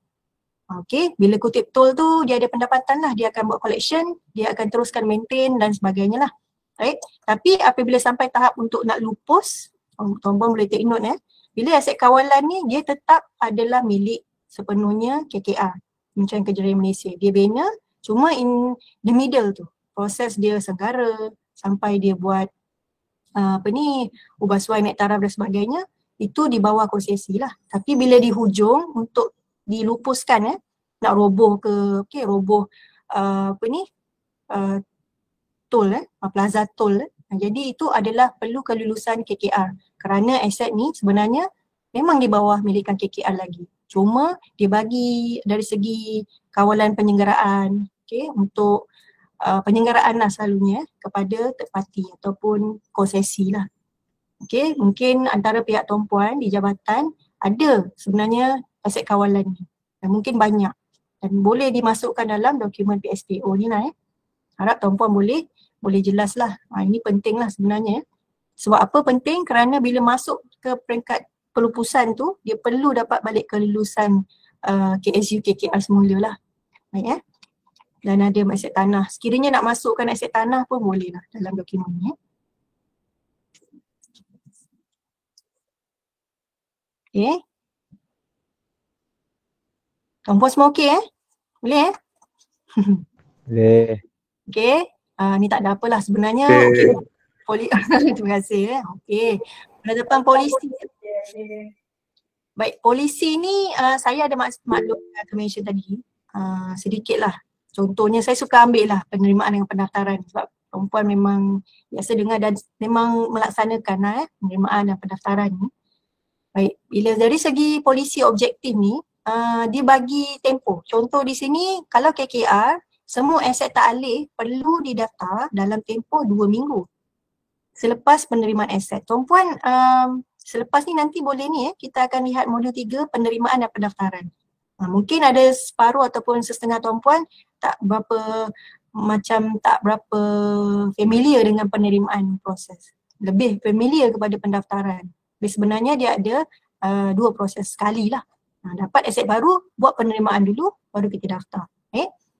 Okay, bila kutip tol tu dia ada pendapatan lah, dia akan buat collection, dia akan teruskan maintain dan sebagainya lah. Right? Tapi apabila sampai tahap untuk nak lupus, tuan-tuan boleh take note bila aset kawalan ni dia tetap adalah milik sepenuhnya KKR, Kementerian Kejayaan Malaysia. Dia bina, cuma in the middle tu, proses dia senggara sampai dia buat ubah suai naik taraf dan sebagainya, itu di bawah konsesi lah. Tapi bila di hujung untuk dilupuskan nak roboh ke roboh tol plaza tol jadi itu adalah perlu kelulusan KKR kerana aset ni sebenarnya memang di bawah milikan KKR lagi. Cuma dia bagi dari segi kawalan penyelenggaraan untuk penyelenggaraan lah selalunya kepada third party ataupun konsesi lah. Mungkin antara pihak tumpuan di jabatan ada sebenarnya aset kawalan ni dan mungkin banyak dan boleh dimasukkan dalam dokumen PSPO ni lah Harap tuan-puan boleh jelas lah. Ini penting lah sebenarnya. Sebab apa penting? Kerana bila masuk ke peringkat pelupusan tu, dia perlu dapat balik kelulusan KSU, KKR semula lah. Baik Dan ada aset tanah. Sekiranya nak masukkan aset tanah pun boleh lah dalam dokumen ni. Tuan-puan semua okey Boleh Boleh. Ni tak ada apalah sebenarnya. Terima kasih Penetapan polisi. Baik, polisi ni saya ada maklum mention tadi sedikit lah. Contohnya saya suka ambil lah penerimaan dengan pendaftaran sebab perempuan memang biasa dengar dan memang melaksanakan penerimaan dan pendaftaran ni. Baik, bila dari segi polisi objektif ni dia bagi tempoh. Contoh di sini kalau KKR semua aset tak alih perlu didaftar dalam tempoh 2 minggu selepas penerimaan aset. Tuan-puan, selepas ni nanti boleh ni kita akan lihat modul 3 penerimaan dan pendaftaran. Mungkin ada separuh ataupun setengah tuan-puan tak berapa familiar dengan penerimaan proses. Lebih familiar kepada pendaftaran. Tapi sebenarnya dia ada 2 proses sekali lah. Dapat aset baru, buat penerimaan dulu, baru kita daftar.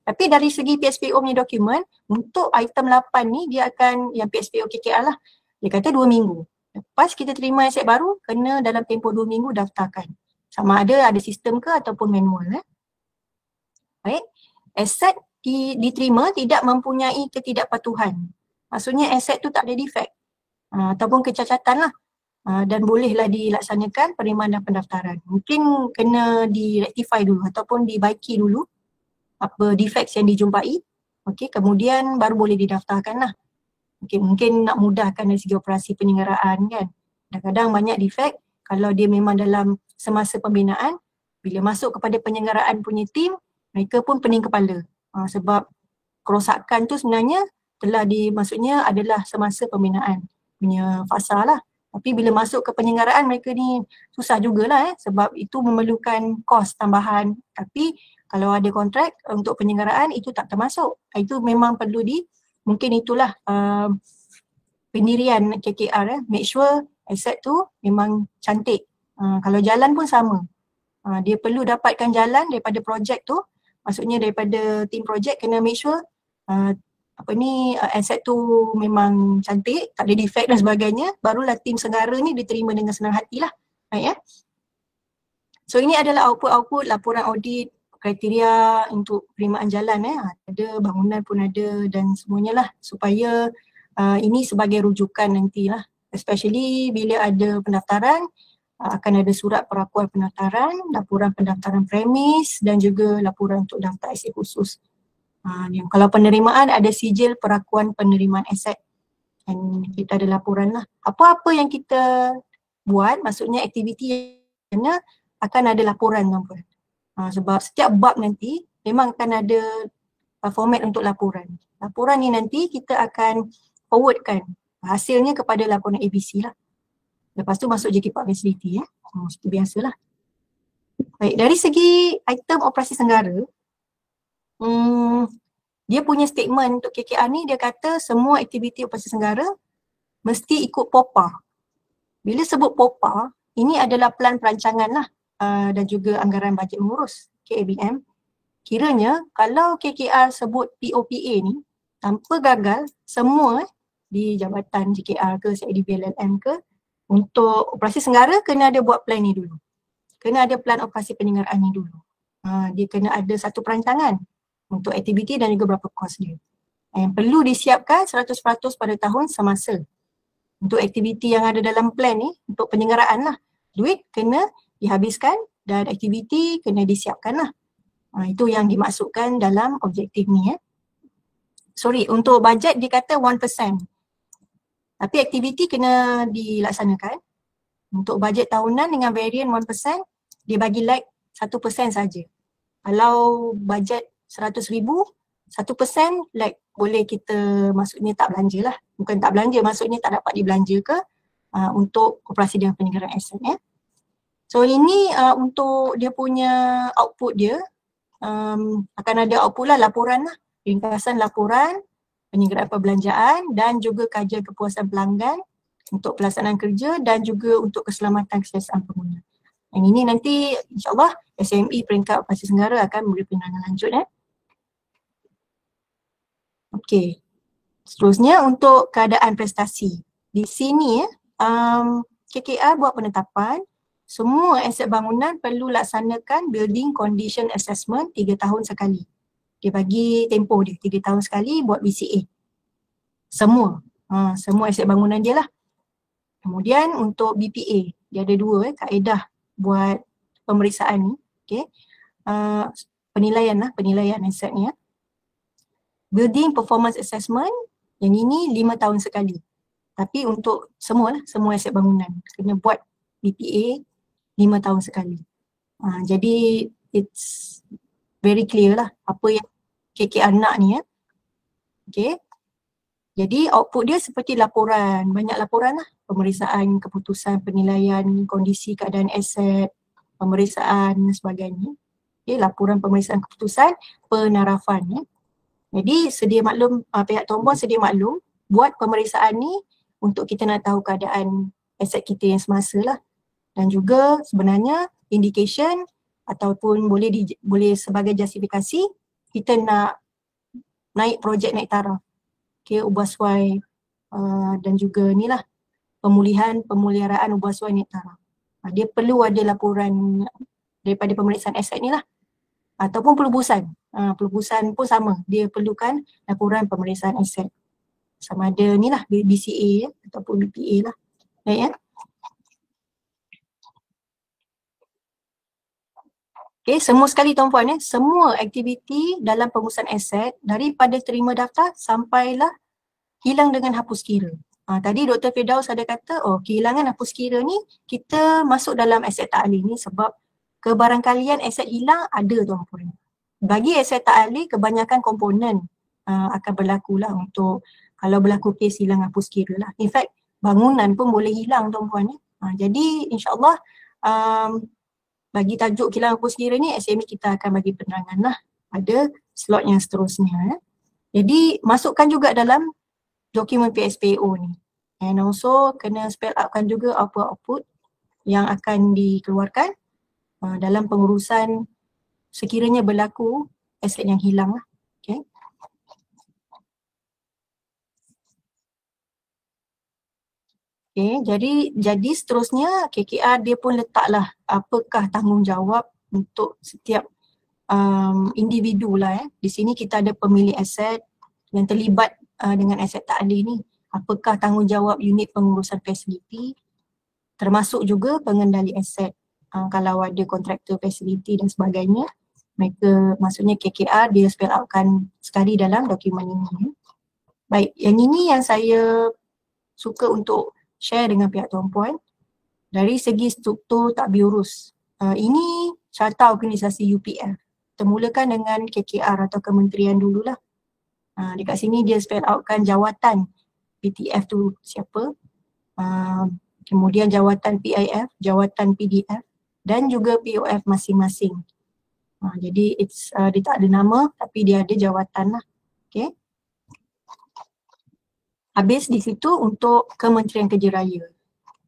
Tapi dari segi PSPO punya dokumen, untuk item 8 ni dia akan, yang PSPO KKR lah, dia kata 2 minggu. Lepas kita terima aset baru, kena dalam tempoh 2 minggu daftarkan. Sama ada sistem ke ataupun manual. Baik, aset diterima tidak mempunyai ketidakpatuhan. Maksudnya aset tu tak ada defect ataupun kecacatan lah. Dan bolehlah dilaksanakan penerimaan dan pendaftaran. Mungkin kena direktify dulu ataupun dibaiki dulu apa defects yang dijumpai, kemudian baru boleh didaftarkan lah. Mungkin nak mudahkan dari segi operasi penyelenggaraan kan. Kadang-kadang banyak defect, kalau dia memang dalam semasa pembinaan, bila masuk kepada penyelenggaraan punya tim, mereka pun pening kepala. Sebab kerosakan tu sebenarnya telah maksudnya adalah semasa pembinaan punya fasa lah. Tapi bila masuk ke penyelenggaraan mereka ni susah jugalah sebab itu memerlukan kos tambahan. Tapi kalau ada kontrak untuk penyelenggaraan itu tak termasuk. Itu memang perlu mungkin itulah pendirian KKR make sure aset tu memang cantik. Kalau jalan pun sama. Dia perlu dapatkan jalan daripada projek tu. Maksudnya daripada tim projek kena make sure aset tu memang cantik, tak ada defect dan sebagainya, barulah tim senggara ni diterima dengan senang hati lah. Baik So ini adalah output laporan audit, kriteria untuk penerimaan jalan ada, bangunan pun ada dan semuanya lah supaya ini sebagai rujukan nantilah. Especially bila ada pendaftaran, akan ada surat perakuan pendaftaran, laporan pendaftaran premis dan juga laporan untuk daftar aset khusus. Kalau penerimaan ada sijil perakuan penerimaan aset dan kita ada laporan lah. Apa-apa yang kita buat, maksudnya aktiviti akan ada laporan tuan-puan. Sebab setiap bab nanti memang akan ada format untuk laporan. Laporan ni nanti kita akan forwardkan hasilnya kepada laporan ABC lah. Lepas tu masuk JKPAK facility seperti biasalah. Baik, dari segi item operasi senggara, dia punya statement untuk KKR ni dia kata semua aktiviti operasi senggara mesti ikut POPA. Bila sebut POPA, ini adalah plan perancangan lah dan juga anggaran bajet mengurus KABM. Kiranya kalau KKR sebut POPA ni tanpa gagal semua di jabatan JKR ke CIDB LLM ke untuk operasi senggara kena ada buat plan ni dulu. Kena ada plan operasi penyelenggaraan ni dulu. Dia kena ada satu perancangan untuk aktiviti dan juga berapa kos dia. Yang perlu disiapkan 100% pada tahun semasa. Untuk aktiviti yang ada dalam plan ni, untuk penyelenggaraan lah. duit kena dihabiskan dan aktiviti kena disiapkan lah. Itu yang dimaksudkan dalam objektif ni. Sorry, untuk bajet dia kata 1%. Tapi aktiviti kena dilaksanakan. Untuk bajet tahunan dengan varian 1%, dia bagi lag 1% saja. Kalau bajet 100,000, 1% lag boleh kita maksudnya tak belanja lah. Bukan tak belanja, maksudnya tak dapat dibelanja ke untuk operasi dan penyelenggaraan aset. So ini untuk dia punya output dia, akan ada output lah, laporan lah. Ringkasan laporan, penyelenggaraan perbelanjaan dan juga kajian kepuasan pelanggan untuk pelaksanaan kerja dan juga untuk keselamatan kesiasaan pengguna. Yang ini nanti insyaAllah SME peringkat operasi senggara akan memberi penerangan lanjut. Okey. Seterusnya untuk keadaan prestasi. Di sini KKR buat penetapan semua aset bangunan perlu laksanakan building condition assessment 3 tahun sekali. Dia bagi tempoh dia 3 tahun sekali buat BCA. Semua aset bangunan dia lah. Kemudian untuk BPA, dia ada 2 kaedah buat pemeriksaan ni. Okay. Penilaian aset ni. Building performance assessment, yang ini 5 tahun sekali. Tapi untuk semua aset bangunan kena buat BPA 5 tahun sekali. Jadi it's very clear lah apa yang KKR nak ni. Okay. Jadi output dia seperti laporan, banyak laporan lah. Pemeriksaan, keputusan, penilaian, kondisi keadaan aset, pemeriksaan dan sebagainya. Okay, laporan pemeriksaan keputusan, penarafan. Jadi sedia maklum, pihak Tombon sedia maklum buat pemeriksaan ni untuk kita nak tahu keadaan aset kita yang semasa lah. Dan juga sebenarnya indication ataupun boleh sebagai justifikasi kita nak naik projek naik taraf. Okay, ubah suai dan juga ni lah pemeliharaan ubah suai naik taraf. Dia perlu ada laporan daripada pemeriksaan aset ni lah. Ataupun pelubusan. Pelubusan pun sama. Dia perlukan laporan pemeriksaan aset. Sama ada ni lah BCA ataupun BPA lah. Baik ya. Okay, semua sekali tuan-puan semua aktiviti dalam pengurusan aset daripada terima daftar sampailah hilang dengan hapus kira. Tadi Dr. Firdaus ada kata, kehilangan hapus kira ni kita masuk dalam aset ta'alih ni sebab kebarangkalian aset hilang ada tuan-puan. Bagi aset ta'alih kebanyakan komponen akan berlaku lah untuk kalau berlaku kes hilang hapus kira lah. In fact bangunan pun boleh hilang tuan-puan. Jadi insyaAllah bagi tajuk hilang hapus kira ni SME kita akan bagi penerangan lah pada slot yang seterusnya. Jadi masukkan juga dalam dokumen PSPO ni. And also kena spell outkan juga output yang akan dikeluarkan dalam pengurusan sekiranya berlaku aset yang hilang lah. Okay. Okay, jadi seterusnya KKR dia pun letaklah apakah tanggungjawab untuk setiap individu lah. Di sini kita ada pemilik aset yang terlibat dengan aset ta'alih ni. Apakah tanggungjawab unit pengurusan fasiliti termasuk juga pengendali aset. Kalau ada kontraktor fasiliti dan sebagainya, mereka maksudnya KKR dia spell outkan sekali dalam dokumen ini. Baik, yang ini yang saya suka untuk share dengan pihak tuan-puan dari segi struktur takbir urus. Ini carta organisasi UPF. Kita mulakan dengan KKR atau kementerian dululah. Dekat sini dia spell outkan jawatan PTF tu siapa. Kemudian jawatan PIF, jawatan PDF dan juga POF masing-masing. Jadi dia tak ada nama tapi dia ada jawatan lah. Okay. Habis di situ untuk Kementerian Kerja Raya.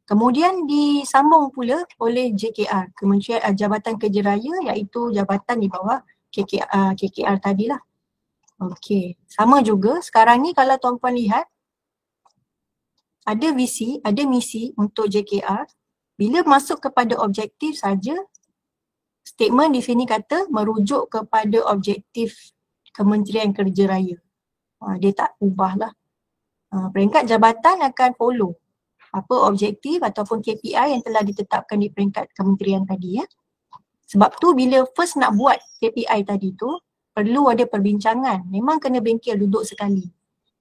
Kemudian disambung pula oleh JKR, Kementerian Jabatan Kerja Raya iaitu jabatan di bawah KKR tadilah. Okey, sama juga sekarang ni kalau tuan-puan lihat ada visi, ada misi untuk JKR. Bila masuk kepada objektif saja, statement di sini kata merujuk kepada objektif Kementerian Kerja Raya. Dia tak ubah lah. Peringkat jabatan akan follow apa objektif ataupun KPI yang telah ditetapkan di peringkat kementerian tadi ya. Sebab tu bila first nak buat KPI tadi tu perlu ada perbincangan. Memang kena bengkel duduk sekali.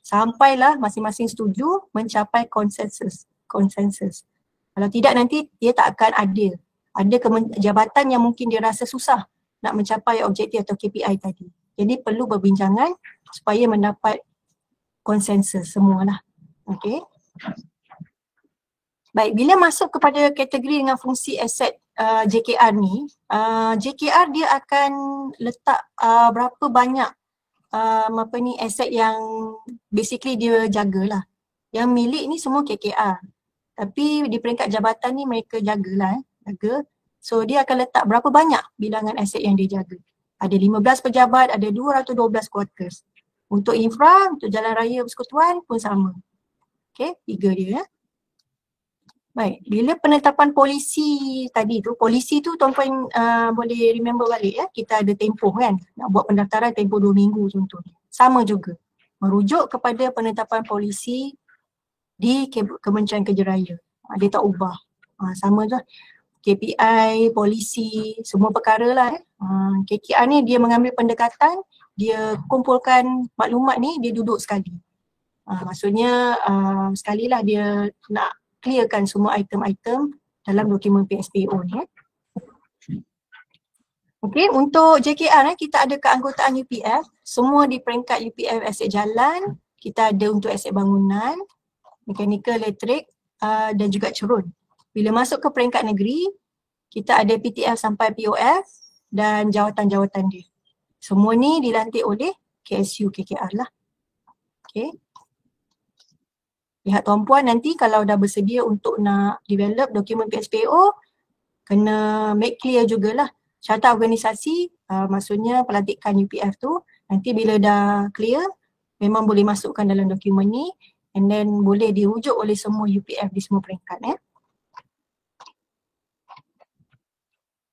Sampailah masing-masing setuju mencapai konsensus. Kalau tidak nanti dia tak akan adil. Ada jabatan yang mungkin dia rasa susah nak mencapai objektif atau KPI tadi. Jadi perlu perbincangan supaya mendapat konsensus semualah. Okey. Baik, bila masuk kepada kategori dengan fungsi aset JKR ni, JKR dia akan letak berapa banyak aset yang basically dia jagalah. Yang milik ni semua KKR. Tapi di peringkat jabatan ni mereka jagalah, jaga. So dia akan letak berapa banyak bilangan aset yang dia jaga. Ada 15 pejabat, ada 212 quarters. Untuk infra, untuk jalan raya persekutuan pun sama. Okay, 3 dia ya. Baik, bila penetapan polisi tadi tu, polisi tu tuan-puan boleh remember balik ya. Kita ada tempoh kan, nak buat pendaftaran tempoh 2 minggu contohnya. Sama juga, merujuk kepada penetapan polisi di Kementerian Kerja Raya. Dia tak ubah. Sama je. KPI, polisi, semua perkara lah. KKR ni dia mengambil pendekatan, dia kumpulkan maklumat ni, dia duduk sekali. Maksudnya sekali lah dia nak clearkan semua item-item dalam dokumen PSPO ni. Okey, untuk JKR kita ada keanggotaan UPF, semua di peringkat UPF aset jalan, kita ada untuk aset bangunan, mekanikal, elektrik dan juga cerun. Bila masuk ke peringkat negeri, kita ada PTF sampai POF dan jawatan-jawatan dia. Semua ni dilantik oleh KSU KKR lah. Okey. Lihat tuan-puan nanti kalau dah bersedia untuk nak develop dokumen PSPO, kena make clear jugalah syaratan organisasi, maksudnya pelantikan UPF tu, nanti bila dah clear, memang boleh masukkan dalam dokumen ni and then boleh dirujuk oleh semua UPF di semua peringkat ya.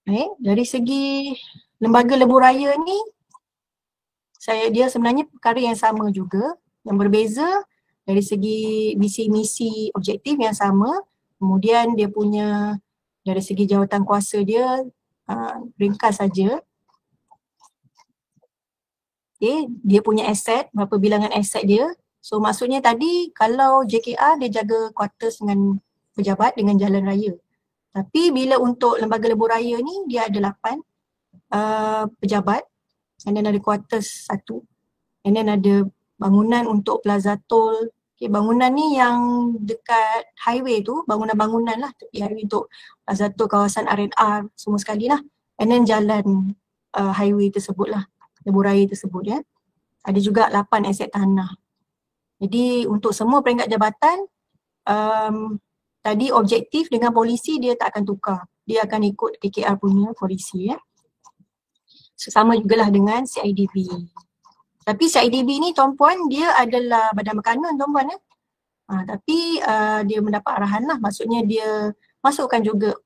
Baik, dari segi lembaga lebuh raya ni, dia sebenarnya perkara yang sama juga, yang berbeza dari segi misi-misi objektif yang sama, kemudian dia punya dari segi jawatan kuasa dia ringkas saja. Okay, dia punya aset, berapa bilangan aset dia. So maksudnya tadi kalau JKR dia jaga quarters dengan pejabat dengan jalan raya. Tapi bila untuk lembaga lebuh raya ni dia ada 8 pejabat and then ada quarters 1 and then ada bangunan untuk Plaza Tol. Okay, bangunan ni yang dekat highway tu, bangunan-bangunan lah tepi highway untuk Plaza Tol, kawasan R&R semua sekali lah. And then jalan highway tersebut lah, lebuh raya tersebut ya. Ada juga 8 aset tanah. Jadi untuk semua peringkat jabatan, tadi objektif dengan polisi dia tak akan tukar. Dia akan ikut KKR punya polisi ya. So, sama jugalah dengan CIDB. Tapi CIDB ni tuan-puan dia adalah badan berkanun tuan-puan ya. Tapi dia mendapat arahan lah, maksudnya dia masukkan juga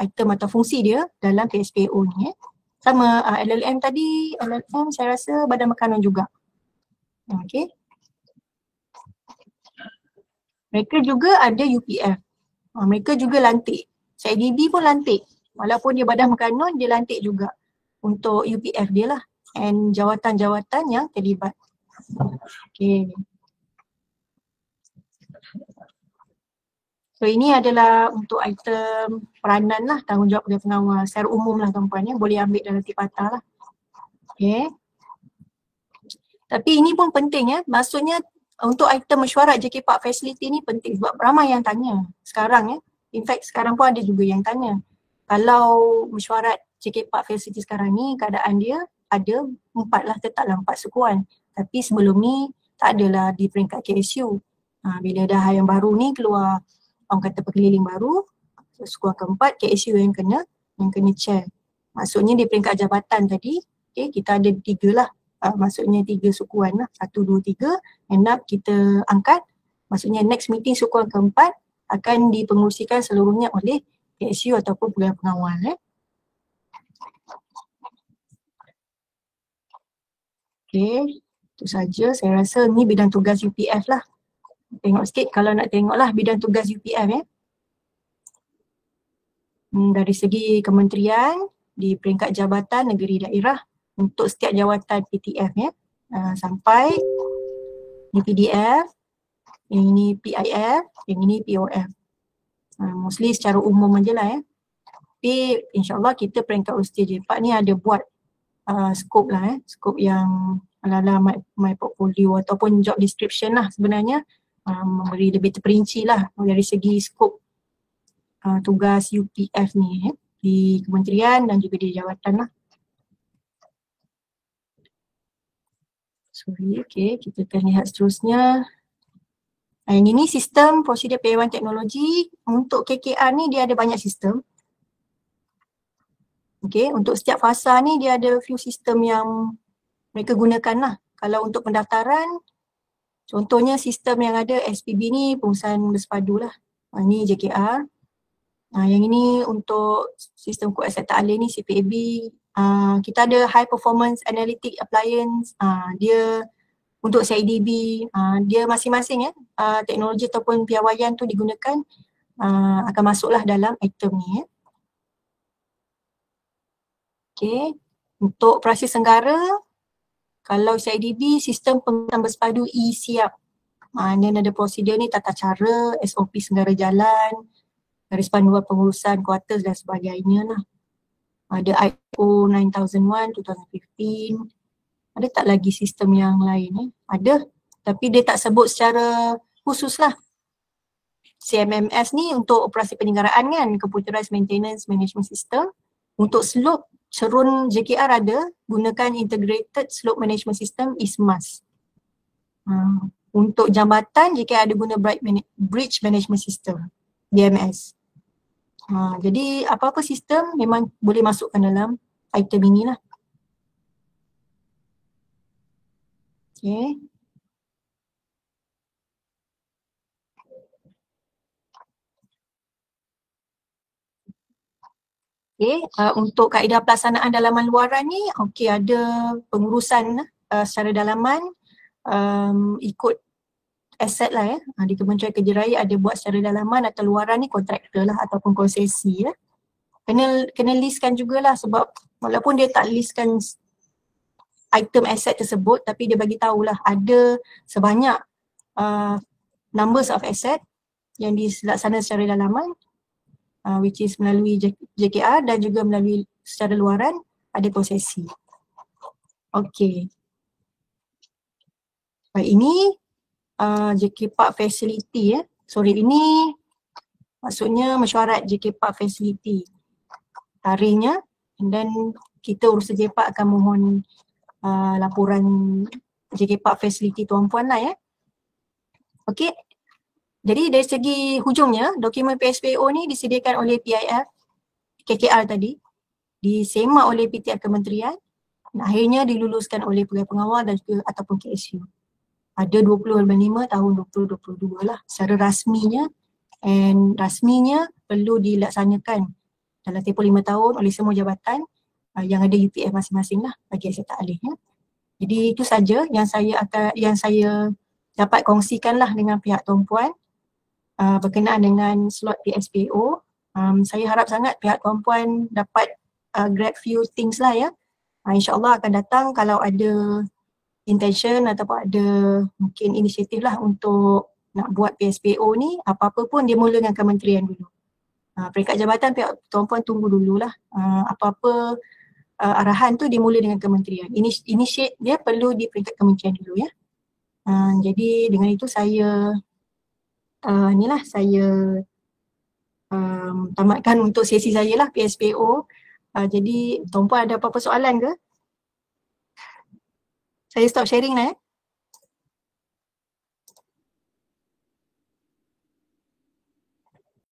item atau fungsi dia dalam PSPO ni ya. Sama LLM tadi, LLM saya rasa badan berkanun juga. Okay. Mereka juga ada UPF. Mereka juga lantik. CIDB pun lantik. Walaupun dia badan berkanun, dia lantik juga untuk UPF dia lah. And jawatan-jawatan yang terlibat. Okay. So ini adalah untuk item peranan lah, tanggungjawab pegawai pengawal secara umum lah tuan-puan ya. Boleh ambil dalam tipata lah. Okay. Tapi ini pun penting ya. Maksudnya untuk item mesyuarat JK Park Facility ni penting sebab ramai yang tanya sekarang ya. In fact sekarang pun ada juga yang tanya. Kalau mesyuarat JK Park Facility sekarang ni keadaan dia ada 4 lah, tetaplah 4 sukuan. Tapi sebelum ni tak adalah di peringkat KSU. Bila dah yang baru ni keluar orang kata pekeliling baru, sukuan keempat KSU yang kena chair. Maksudnya di peringkat jabatan tadi, okay, kita ada 3 lah. Maksudnya 3 sukuan lah, 1, 2, 3, end up kita angkat. Maksudnya next meeting sukuan keempat akan dipengerusikan seluruhnya oleh KSU ataupun pegawai pengawal. Okay, itu saja saya rasa ni bidang tugas UPF lah. Tengok sikit kalau nak tengok lah bidang tugas UPF ya. Dari segi kementerian, di peringkat jabatan negeri daerah untuk setiap jawatan PTF ya. Sampai ni PDF, yang ini PIF, yang ini POF. Mostly secara umum aja lah ya. Tapi insyaAllah kita peringkat usia JPAT ni ada buat skop lah skop yang ala-ala my portfolio ataupun job description lah sebenarnya, memberi lebih terperinci lah dari segi skop tugas UPF ni di kementerian dan juga di jawatan lah. Okay, kita akan lihat seterusnya. Yang ini sistem prosedur penyebaraan teknologi. Untuk KKR ni dia ada banyak sistem. Okay, untuk setiap fasa ni dia ada few sistem yang mereka gunakan lah. Kalau untuk pendaftaran, contohnya sistem yang ada SPB ni pengurusan bersepadu lah. Ni JKR. Yang ini untuk sistem kod aset ta'lim ni CPAB. Kita ada High Performance Analytic Appliance. Dia untuk CIDB, dia masing-masing teknologi ataupun piawaian tu digunakan akan masuklah dalam item ni Okay, untuk Operasi Senggara, kalau CIDB sistem pengurusan bersepadu e-siap. Dia ada prosedur ni, tata cara, SOP Senggara Jalan, garis panduan pengurusan kuartus dan sebagainya lah. Ada ISO 9001, 2015. Ada tak lagi sistem yang lain Ada, tapi dia tak sebut secara khusus lah. CMMS ni untuk operasi penyelenggaraan kan, Computerized Maintenance Management System. Untuk slope, Cerun JKR ada, gunakan Integrated Slope Management System ISMAS. Untuk jambatan, JKR ada guna Bridge Management System, BMS. Jadi apa-apa sistem memang boleh masukkan dalam item inilah. Okay. Okay, untuk kaedah pelaksanaan dalaman luaran ni, okay, ada pengurusan secara dalaman ikut aset lah di Kementerian Kerja Raya ada buat secara dalaman atau luaran ni kontraktor lah ataupun konsesi Kena listkan jugalah sebab walaupun dia tak listkan item aset tersebut tapi dia bagi tahulah ada sebanyak numbers of asset yang dilaksanakan secara dalaman which is melalui JKR dan juga melalui secara luaran ada konsesi. Okay. Baik, ini JK Park Facility ini maksudnya mesyuarat JK Park Facility tarikhnya, dan kita urusan JK Park akan mohon laporan JK Park Facility tuan-puan lah Okey. Jadi dari segi hujungnya, dokumen PSPO ni disediakan oleh PIF, KKR tadi, disemak oleh PTF Kementerian dan akhirnya diluluskan oleh Pegawai Pengawal dan juga ataupun KSU. Ada 20/5 tahun 2022 lah secara rasminya, and rasminya perlu dilaksanakan dalam tempoh 5 tahun oleh semua jabatan yang ada UPF masing-masing lah bagi aset ta'lim Jadi itu saja yang saya dapat kongsikan lah dengan pihak tuan-puan berkenaan dengan slot PSPO. Saya harap sangat pihak tuan-puan dapat grab few things lah InsyaAllah akan datang kalau ada intention ataupun ada mungkin inisiatif lah untuk nak buat PSPO ni, apa-apa pun dia mula dengan kementerian dulu. Peringkat jabatan pihak tuan-puan tunggu dululah. Apa-apa arahan tu dimula dengan kementerian. Initiate dia perlu di peringkat kementerian dulu Jadi dengan itu saya tamatkan untuk sesi saya lah PSPO. Jadi tuan-puan ada apa-apa soalan ke? Saya stop sharing lah